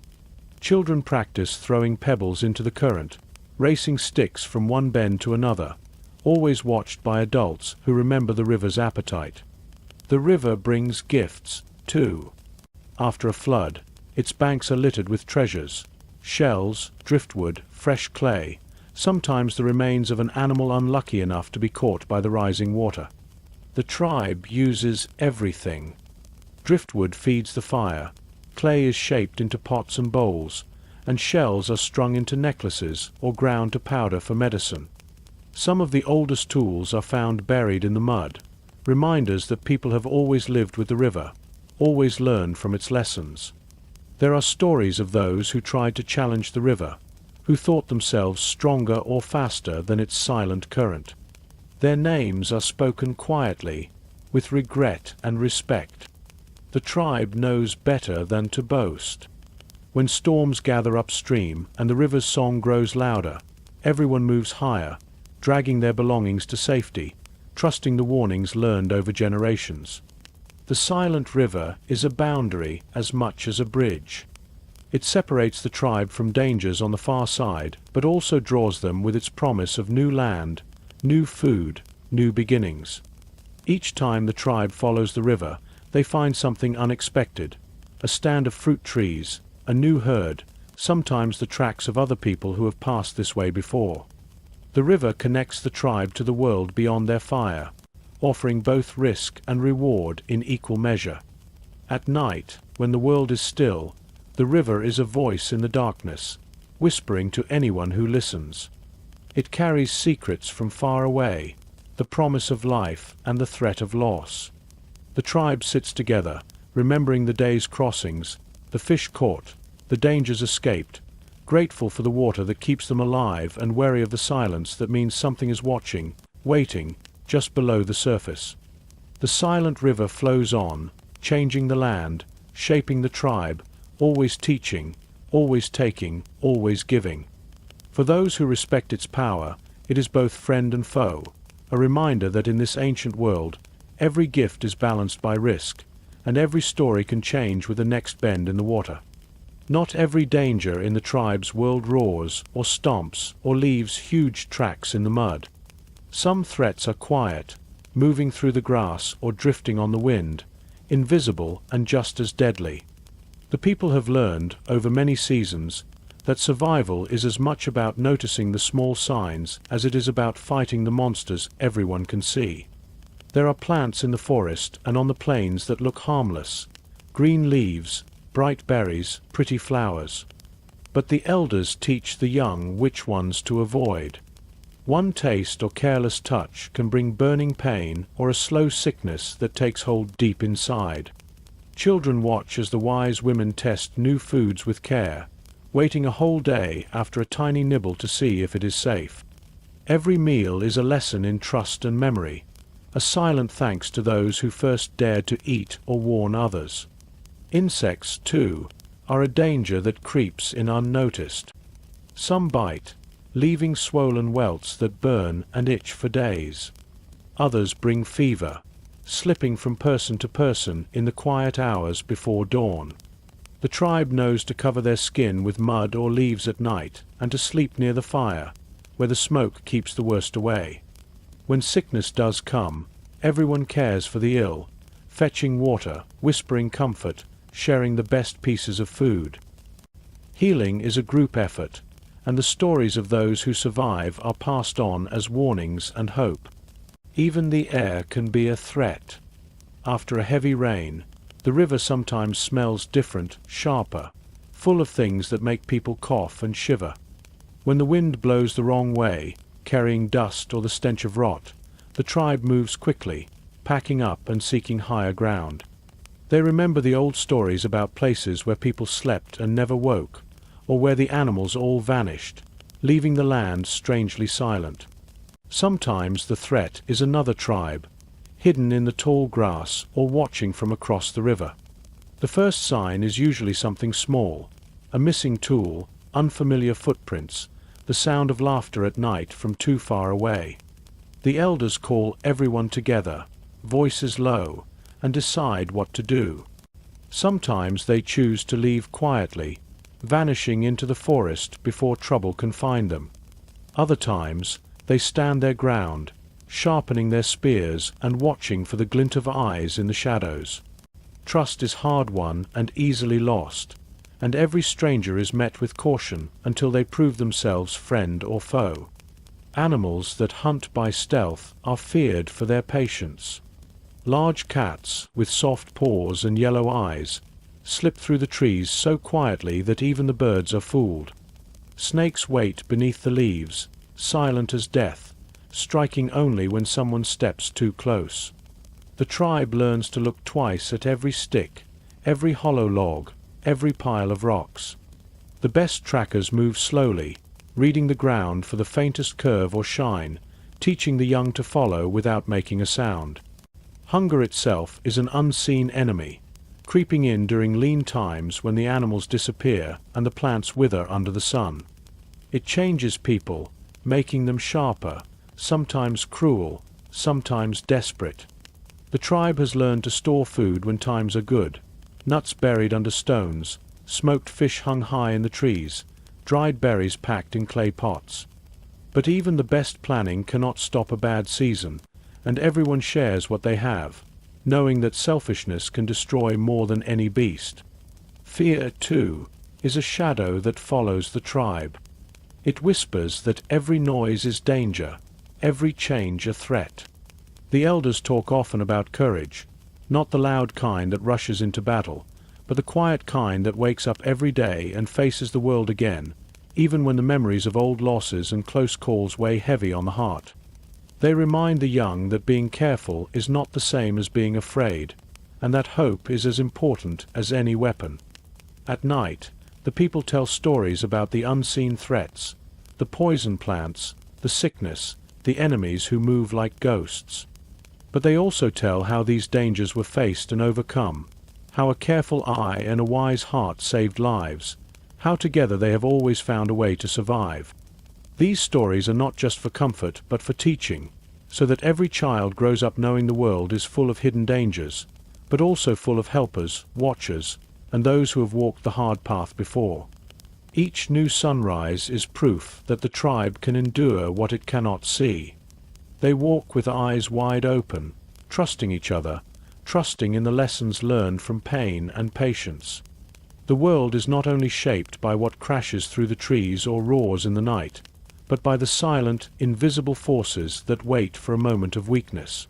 Children practice throwing pebbles into the current, racing sticks from one bend to another, always watched by adults who remember the river's appetite. The river brings gifts, too. After a flood, its banks are littered with treasures: shells, driftwood, fresh clay, sometimes the remains of an animal unlucky enough to be caught by the rising water. The tribe uses everything. Driftwood feeds the fire, clay is shaped into pots and bowls, and shells are strung into necklaces or ground to powder for medicine. Some of the oldest tools are found buried in the mud, reminders that people have always lived with the river, always learned from its lessons. There are stories of those who tried to challenge the river, who thought themselves stronger or faster than its silent current. Their names are spoken quietly, with regret and respect. The tribe knows better than to boast. When storms gather upstream and the river's song grows louder, everyone moves higher, dragging their belongings to safety, trusting the warnings learned over generations. The silent river is a boundary as much as a bridge. It separates the tribe from dangers on the far side, but also draws them with its promise of new land, new food, new beginnings. Each time the tribe follows the river, they find something unexpected: a stand of fruit trees, a new herd, sometimes the tracks of other people who have passed this way before. The river connects the tribe to the world beyond their fire, offering both risk and reward in equal measure. At night, when the world is still, the river is a voice in the darkness, whispering to anyone who listens. It carries secrets from far away, the promise of life and the threat of loss. The tribe sits together, remembering the day's crossings, the fish caught, the dangers escaped, grateful for the water that keeps them alive and wary of the silence that means something is watching, waiting, just below the surface. The silent river flows on, changing the land, shaping the tribe, always teaching, always taking, always giving. For those who respect its power, it is both friend and foe, a reminder that in this ancient world, every gift is balanced by risk, and every story can change with the next bend in the water. Not every danger in the tribe's world roars or stomps or leaves huge tracks in the mud. Some threats are quiet, moving through the grass or drifting on the wind, invisible and just as deadly. The people have learned, over many seasons, that survival is as much about noticing the small signs as it is about fighting the monsters everyone can see. There are plants in the forest and on the plains that look harmless, green leaves, bright berries, pretty flowers. But the elders teach the young which ones to avoid. One taste or careless touch can bring burning pain or a slow sickness that takes hold deep inside. Children watch as the wise women test new foods with care, waiting a whole day after a tiny nibble to see if it is safe. Every meal is a lesson in trust and memory, a silent thanks to those who first dared to eat or warn others. Insects, too, are a danger that creeps in unnoticed. Some bite, leaving swollen welts that burn and itch for days. Others bring fever, slipping from person to person in the quiet hours before dawn. The tribe knows to cover their skin with mud or leaves at night and to sleep near the fire, where the smoke keeps the worst away. When sickness does come, everyone cares for the ill, fetching water, whispering comfort, sharing the best pieces of food. Healing is a group effort, and the stories of those who survive are passed on as warnings and hope. Even the air can be a threat. After a heavy rain, the river sometimes smells different, sharper, full of things that make people cough and shiver. When the wind blows the wrong way, carrying dust or the stench of rot, the tribe moves quickly, packing up and seeking higher ground. They remember the old stories about places where people slept and never woke, or where the animals all vanished, leaving the land strangely silent. Sometimes the threat is another tribe, hidden in the tall grass or watching from across the river. The first sign is usually something small, a missing tool, unfamiliar footprints, the sound of laughter at night from too far away. The elders call everyone together, voices low, and decide what to do. Sometimes they choose to leave quietly, vanishing into the forest before trouble can find them. Other times, they stand their ground, sharpening their spears and watching for the glint of eyes in the shadows. Trust is hard won and easily lost, and every stranger is met with caution until they prove themselves friend or foe. Animals that hunt by stealth are feared for their patience. Large cats, with soft paws and yellow eyes, slip through the trees so quietly that even the birds are fooled. Snakes wait beneath the leaves, silent as death, striking only when someone steps too close. The tribe learns to look twice at every stick, every hollow log, every pile of rocks. The best trackers move slowly, reading the ground for the faintest curve or shine, teaching the young to follow without making a sound. Hunger itself is an unseen enemy, creeping in during lean times when the animals disappear and the plants wither under the sun. It changes people, making them sharper, sometimes cruel, sometimes desperate. The tribe has learned to store food when times are good, nuts buried under stones, smoked fish hung high in the trees, dried berries packed in clay pots. But even the best planning cannot stop a bad season, and everyone shares what they have, knowing that selfishness can destroy more than any beast. Fear, too, is a shadow that follows the tribe. It whispers that every noise is danger, every change a threat. The elders talk often about courage, not the loud kind that rushes into battle, but the quiet kind that wakes up every day and faces the world again, even when the memories of old losses and close calls weigh heavy on the heart. They remind the young that being careful is not the same as being afraid, and that hope is as important as any weapon. At night, the people tell stories about the unseen threats, the poison plants, the sickness, the enemies who move like ghosts. But they also tell how these dangers were faced and overcome, how a careful eye and a wise heart saved lives, how together they have always found a way to survive. These stories are not just for comfort but for teaching, so that every child grows up knowing the world is full of hidden dangers, but also full of helpers, watchers, and those who have walked the hard path before. Each new sunrise is proof that the tribe can endure what it cannot see. They walk with eyes wide open, trusting each other, trusting in the lessons learned from pain and patience. The world is not only shaped by what crashes through the trees or roars in the night, but by the silent, invisible forces that wait for a moment of weakness.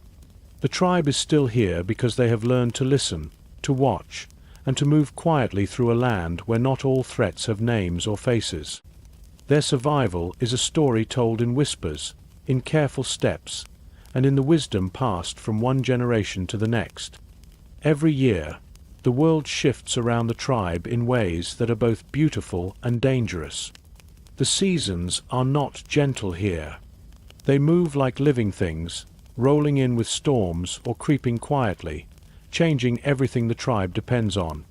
The tribe is still here because they have learned to listen, to watch, and to move quietly through a land where not all threats have names or faces. Their survival is a story told in whispers, in careful steps, and in the wisdom passed from one generation to the next. Every year, the world shifts around the tribe in ways that are both beautiful and dangerous. The seasons are not gentle here. They move like living things, rolling in with storms or creeping quietly, changing everything the tribe depends on.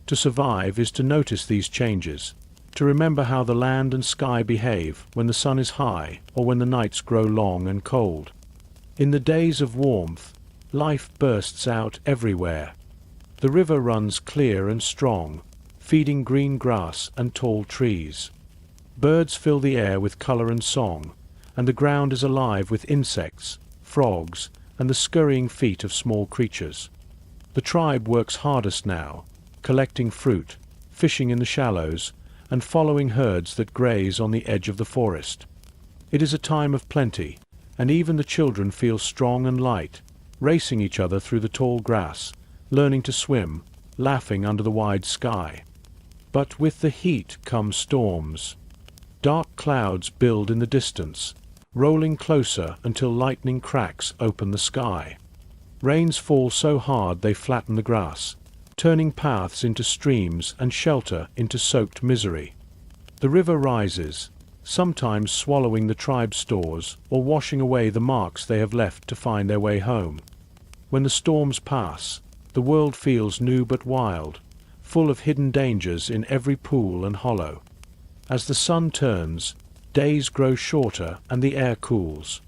To survive is to notice these changes, to remember how the land and sky behave when the sun is high or when the nights grow long and cold. In the days of warmth, life bursts out everywhere. The river runs clear and strong, feeding green grass and tall trees. Birds fill the air with color and song, and the ground is alive with insects, frogs, and the scurrying feet of small creatures. The tribe works hardest now, collecting fruit, fishing in the shallows, and following herds that graze on the edge of the forest. It is a time of plenty, and even the children feel strong and light, racing each other through the tall grass, learning to swim, laughing under the wide sky. But with the heat come storms. Dark clouds build in the distance, rolling closer until lightning cracks open the sky. Rains fall so hard they flatten the grass, turning paths into streams and shelter into soaked misery. The river rises, sometimes swallowing the tribe's stores or washing away the marks they have left to find their way home. When the storms pass, the world feels new but wild, full of hidden dangers in every pool and hollow. As the sun turns, days grow shorter and the air cools.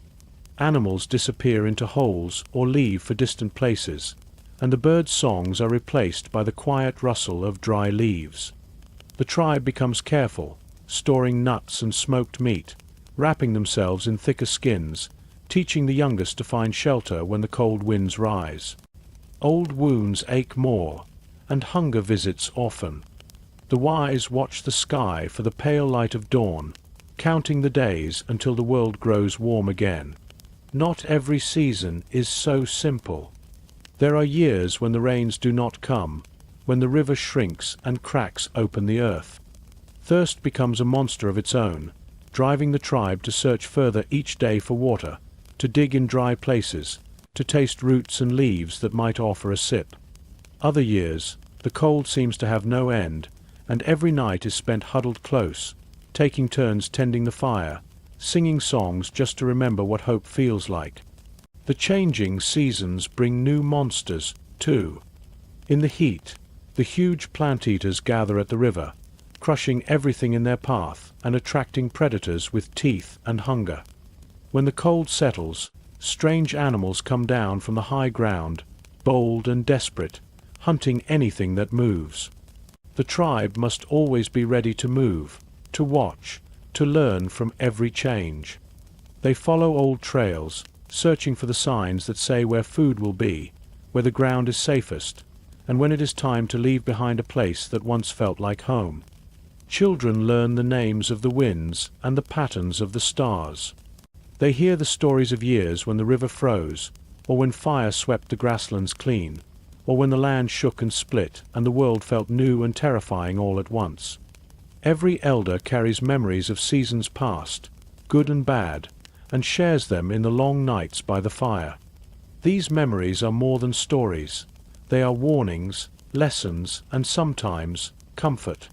Animals disappear into holes or leave for distant places, and the birds' songs are replaced by the quiet rustle of dry leaves. The tribe becomes careful, storing nuts and smoked meat, wrapping themselves in thicker skins, teaching the youngest to find shelter when the cold winds rise. Old wounds ache more, and hunger visits often. The wise watch the sky for the pale light of dawn, counting the days until the world grows warm again. Not every season is so simple. There are years when the rains do not come, when the river shrinks and cracks open the earth. Thirst becomes a monster of its own, driving the tribe to search further each day for water, to dig in dry places, to taste roots and leaves that might offer a sip. Other years, the cold seems to have no end, and every night is spent huddled close, taking turns tending the fire, singing songs just to remember what hope feels like. The changing seasons bring new monsters, too. In the heat, the huge plant-eaters gather at the river, crushing everything in their path and attracting predators with teeth and hunger. When the cold settles, strange animals come down from the high ground, bold and desperate, hunting anything that moves. The tribe must always be ready to move, to watch, to learn from every change. They follow old trails, searching for the signs that say where food will be, where the ground is safest, and when it is time to leave behind a place that once felt like home. Children learn the names of the winds and the patterns of the stars. They hear the stories of years when the river froze, or when fire swept the grasslands clean, or when the land shook and split and the world felt new and terrifying all at once. Every elder carries memories of seasons past, good and bad, and shares them in the long nights by the fire. These memories are more than stories. They are warnings, lessons, and sometimes comfort.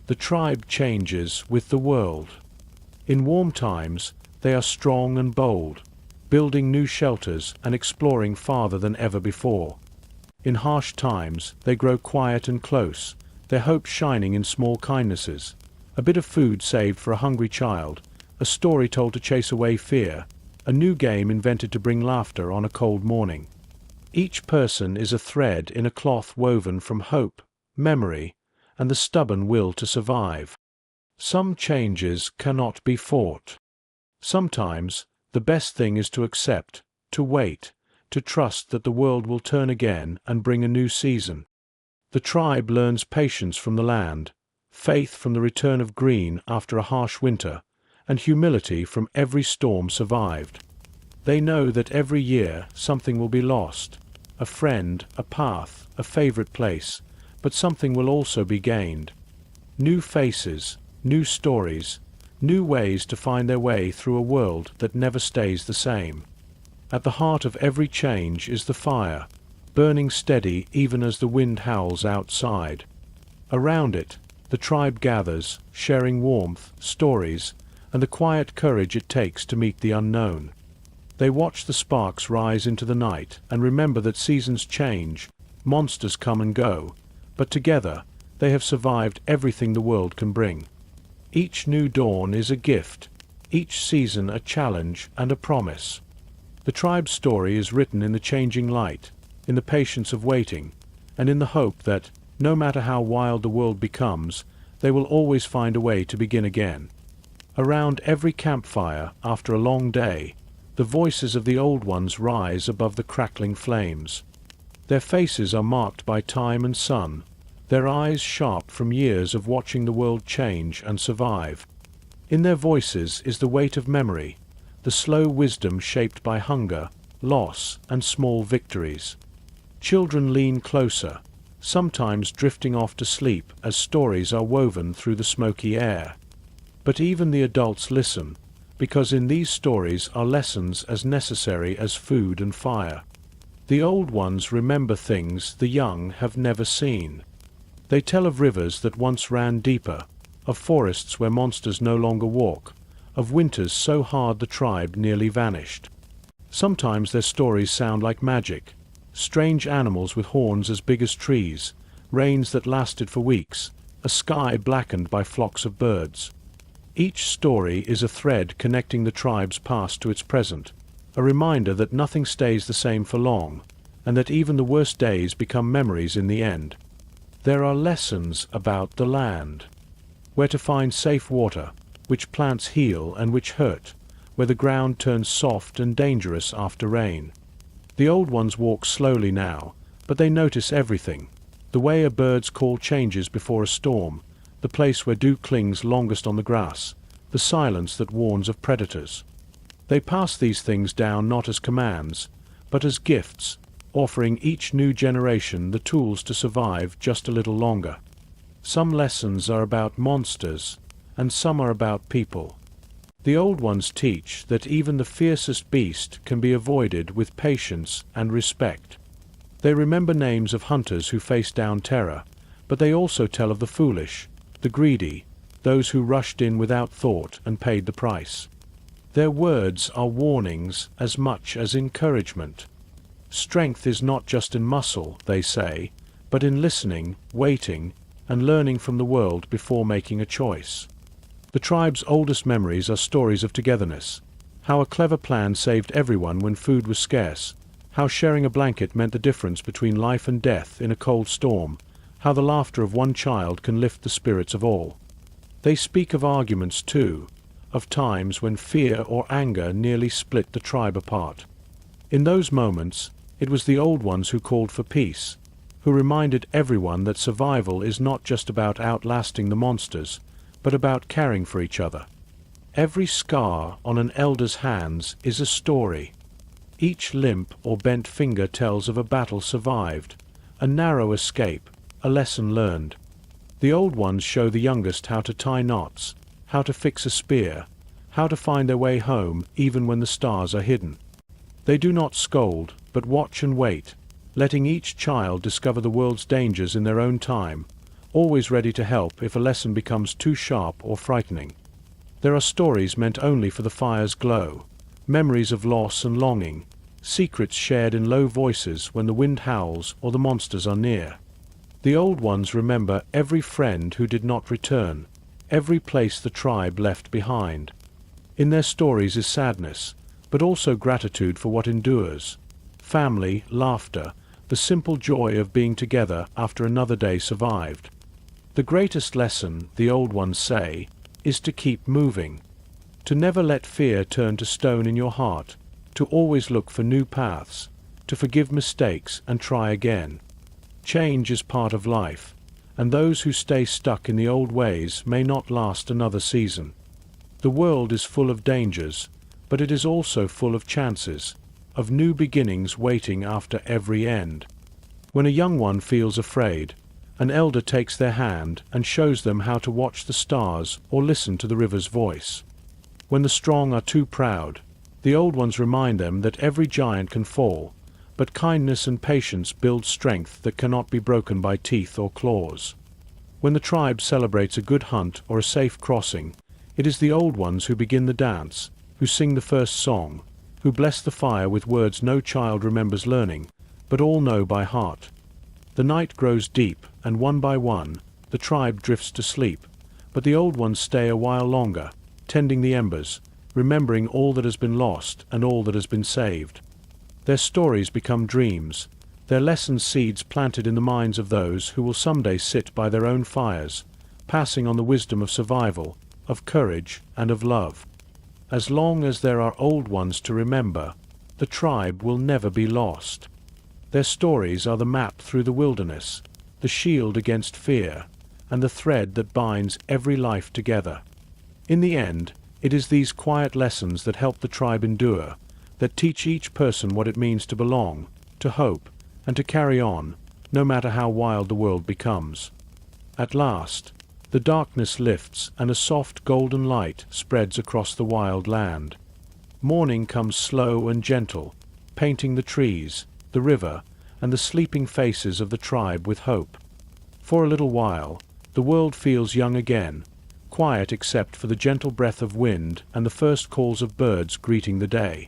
The tribe changes with the world. In warm times, they are strong and bold, building new shelters and exploring farther than ever before. In harsh times, they grow quiet and close, their hope shining in small kindnesses. A bit of food saved for a hungry child, a story told to chase away fear, a new game invented to bring laughter on a cold morning. Each person is a thread in a cloth woven from hope, memory, and the stubborn will to survive. Some changes cannot be fought. Sometimes, the best thing is to accept, to wait, to trust that the world will turn again and bring a new season. The tribe learns patience from the land, faith from the return of green after a harsh winter, and humility from every storm survived. They know that every year something will be lost, a friend, a path, a favorite place, but something will also be gained. New faces, new stories, new ways to find their way through a world that never stays the same. At the heart of every change is the fire, burning steady even as the wind howls outside. Around it, the tribe gathers, sharing warmth, stories, and the quiet courage it takes to meet the unknown. They watch the sparks rise into the night and remember that seasons change, monsters come and go, but together, they have survived everything the world can bring. Each new dawn is a gift, each season a challenge and a promise. The tribe's story is written in the changing light, in the patience of waiting, and in the hope that, no matter how wild the world becomes, they will always find a way to begin again. Around every campfire, after a long day, the voices of the old ones rise above the crackling flames. Their faces are marked by time and sun, their eyes sharp from years of watching the world change and survive. In their voices is the weight of memory, the slow wisdom shaped by hunger, loss, and small victories. Children lean closer, sometimes drifting off to sleep as stories are woven through the smoky air. But even the adults listen, because in these stories are lessons as necessary as food and fire. The old ones remember things the young have never seen. They tell of rivers that once ran deeper, of forests where monsters no longer walk, of winters so hard the tribe nearly vanished. Sometimes their stories sound like magic, strange animals with horns as big as trees, rains that lasted for weeks, a sky blackened by flocks of birds. Each story is a thread connecting the tribe's past to its present, a reminder that nothing stays the same for long, and that even the worst days become memories in the end. There are lessons about the land. Where to find safe water, which plants heal and which hurt, where the ground turns soft and dangerous after rain. The old ones walk slowly now, but they notice everything. The way a bird's call changes before a storm, the place where dew clings longest on the grass, the silence that warns of predators. They pass these things down not as commands, but as gifts, offering each new generation the tools to survive just a little longer. Some lessons are about monsters, and some are about people. The old ones teach that even the fiercest beast can be avoided with patience and respect. They remember names of hunters who faced down terror, but they also tell of the foolish, the greedy, those who rushed in without thought and paid the price. Their words are warnings as much as encouragement. Strength is not just in muscle, they say, but in listening, waiting, and learning from the world before making a choice. The tribe's oldest memories are stories of togetherness, how a clever plan saved everyone when food was scarce, how sharing a blanket meant the difference between life and death in a cold storm, how the laughter of one child can lift the spirits of all. They speak of arguments too, of times when fear or anger nearly split the tribe apart. In those moments, it was the old ones who called for peace, who reminded everyone that survival is not just about outlasting the monsters, but about caring for each other. Every scar on an elder's hands is a story. Each limp or bent finger tells of a battle survived, a narrow escape, a lesson learned. The old ones show the youngest how to tie knots, how to fix a spear, how to find their way home even when the stars are hidden. They do not scold, but watch and wait, letting each child discover the world's dangers in their own time, always ready to help if a lesson becomes too sharp or frightening. There are stories meant only for the fire's glow, memories of loss and longing, secrets shared in low voices when the wind howls or the monsters are near. The old ones remember every friend who did not return, every place the tribe left behind. In their stories is sadness, but also gratitude for what endures. Family, laughter, the simple joy of being together after another day survived. The greatest lesson, the old ones say, is to keep moving. To never let fear turn to stone in your heart, to always look for new paths, to forgive mistakes and try again. Change is part of life, and those who stay stuck in the old ways may not last another season. The world is full of dangers, but it is also full of chances, of new beginnings waiting after every end. When a young one feels afraid, an elder takes their hand and shows them how to watch the stars or listen to the river's voice. When the strong are too proud, the old ones remind them that every giant can fall, but kindness and patience build strength that cannot be broken by teeth or claws. When the tribe celebrates a good hunt or a safe crossing, it is the old ones who begin the dance, who sing the first song, who bless the fire with words no child remembers learning, but all know by heart. The night grows deep, and one by one, the tribe drifts to sleep, but the old ones stay a while longer, tending the embers, remembering all that has been lost and all that has been saved. Their stories become dreams, their lessons seeds planted in the minds of those who will someday sit by their own fires, passing on the wisdom of survival, of courage, and of love. As long as there are old ones to remember, the tribe will never be lost. Their stories are the map through the wilderness, the shield against fear, and the thread that binds every life together. In the end, it is these quiet lessons that help the tribe endure, that teach each person what it means to belong, to hope, and to carry on, no matter how wild the world becomes. At last, the darkness lifts and a soft golden light spreads across the wild land. Morning comes slow and gentle, painting the trees, the river, and the sleeping faces of the tribe with hope. For a little while, the world feels young again, quiet except for the gentle breath of wind and the first calls of birds greeting the day.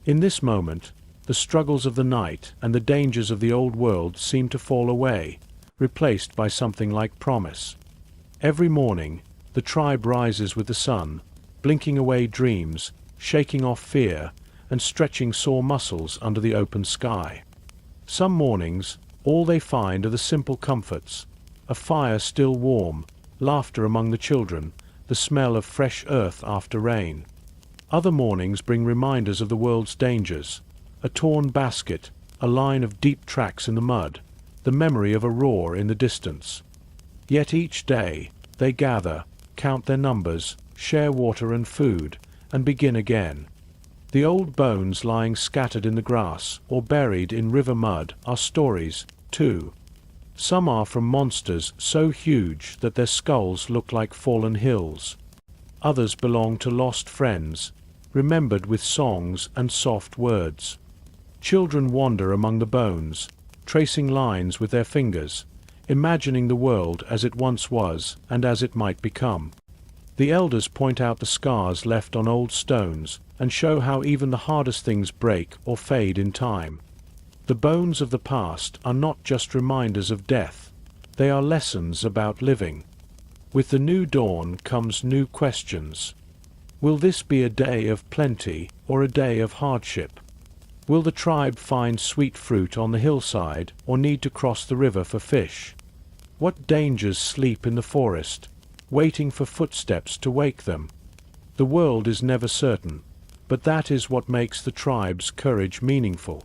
In this moment, the struggles of the night and the dangers of the old world seem to fall away, replaced by something like promise. Every morning, the tribe rises with the sun, blinking away dreams, shaking off fear, and stretching sore muscles under the open sky. Some mornings, all they find are the simple comforts: a fire still warm, laughter among the children, the smell of fresh earth after rain. Other mornings bring reminders of the world's dangers: a torn basket, a line of deep tracks in the mud, the memory of a roar in the distance. Yet each day, they gather, count their numbers, share water and food, and begin again. The old bones lying scattered in the grass or buried in river mud are stories, too. Some are from monsters so huge that their skulls look like fallen hills. Others belong to lost friends, remembered with songs and soft words. Children wander among the bones, tracing lines with their fingers, imagining the world as it once was and as it might become. The elders point out the scars left on old stones and show how even the hardest things break or fade in time. The bones of the past are not just reminders of death, they are lessons about living. With the new dawn comes new questions. Will this be a day of plenty or a day of hardship? Will the tribe find sweet fruit on the hillside or need to cross the river for fish? What dangers sleep in the forest, waiting for footsteps to wake them? The world is never certain, but that is what makes the tribe's courage meaningful.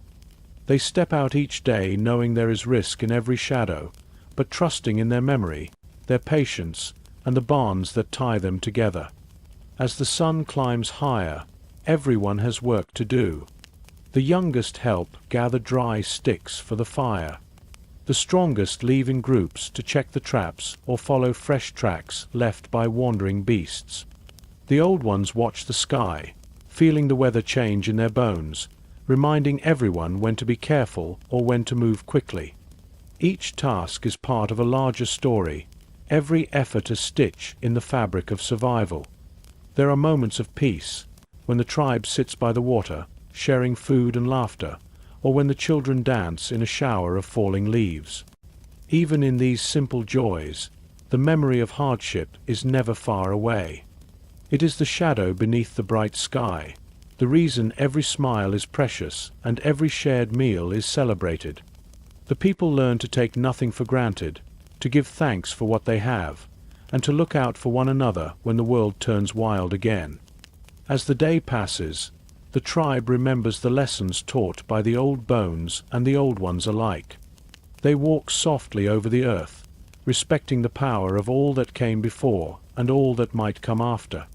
They step out each day knowing there is risk in every shadow, but trusting in their memory, their patience, and the bonds that tie them together. As the sun climbs higher, everyone has work to do. The youngest help gather dry sticks for the fire. The strongest leave in groups to check the traps or follow fresh tracks left by wandering beasts. The old ones watch the sky, feeling the weather change in their bones, reminding everyone when to be careful or when to move quickly. Each task is part of a larger story, every effort a stitch in the fabric of survival. There are moments of peace, when the tribe sits by the water, sharing food and laughter, or when the children dance in a shower of falling leaves. Even in these simple joys, the memory of hardship is never far away. It is the shadow beneath the bright sky, the reason every smile is precious and every shared meal is celebrated. The people learn to take nothing for granted, to give thanks for what they have, and to look out for one another when the world turns wild again. As the day passes, the tribe remembers the lessons taught by the old bones and the old ones alike. They walk softly over the earth, respecting the power of all that came before and all that might come after.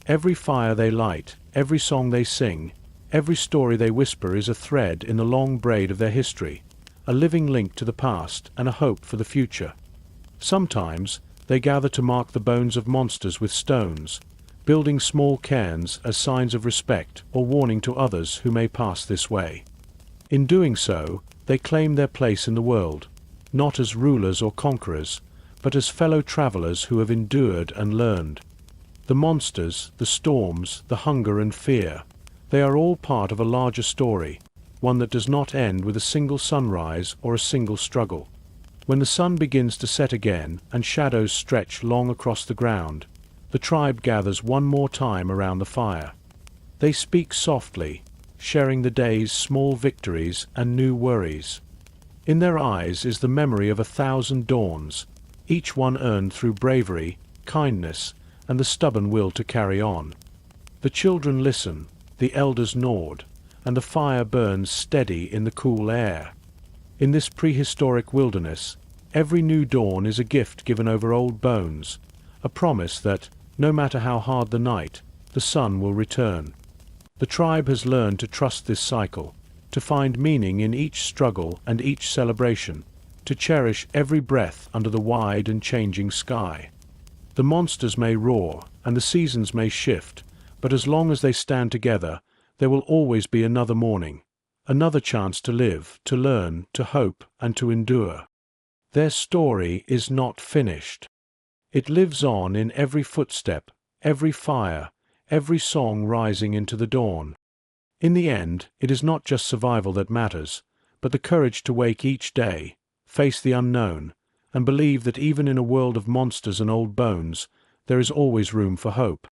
Every fire they light, every song they sing, every story they whisper is a thread in the long braid of their history, a living link to the past and a hope for the future. Sometimes they gather to mark the bones of monsters with stones, building small cairns as signs of respect or warning to others who may pass this way. In doing so, they claim their place in the world, not as rulers or conquerors, but as fellow travelers who have endured and learned. The monsters, the storms, the hunger and fear, they are all part of a larger story, one that does not end with a single sunrise or a single struggle. When the sun begins to set again and shadows stretch long across the ground, the tribe gathers one more time around the fire. They speak softly, sharing the day's small victories and new worries. In their eyes is the memory of 1,000 dawns, each one earned through bravery, kindness, and the stubborn will to carry on. The children listen, the elders nod, and the fire burns steady in the cool air. In this prehistoric wilderness, every new dawn is a gift given over old bones, a promise that, no matter how hard the night, the sun will return. The tribe has learned to trust this cycle, to find meaning in each struggle and each celebration, to cherish every breath under the wide and changing sky. The monsters may roar, and the seasons may shift, but as long as they stand together, there will always be another morning, another chance to live, to learn, to hope, and to endure. Their story is not finished. It lives on in every footstep, every fire, every song rising into the dawn. In the end, it is not just survival that matters, but the courage to wake each day, face the unknown, and believe that even in a world of monsters and old bones, there is always room for hope.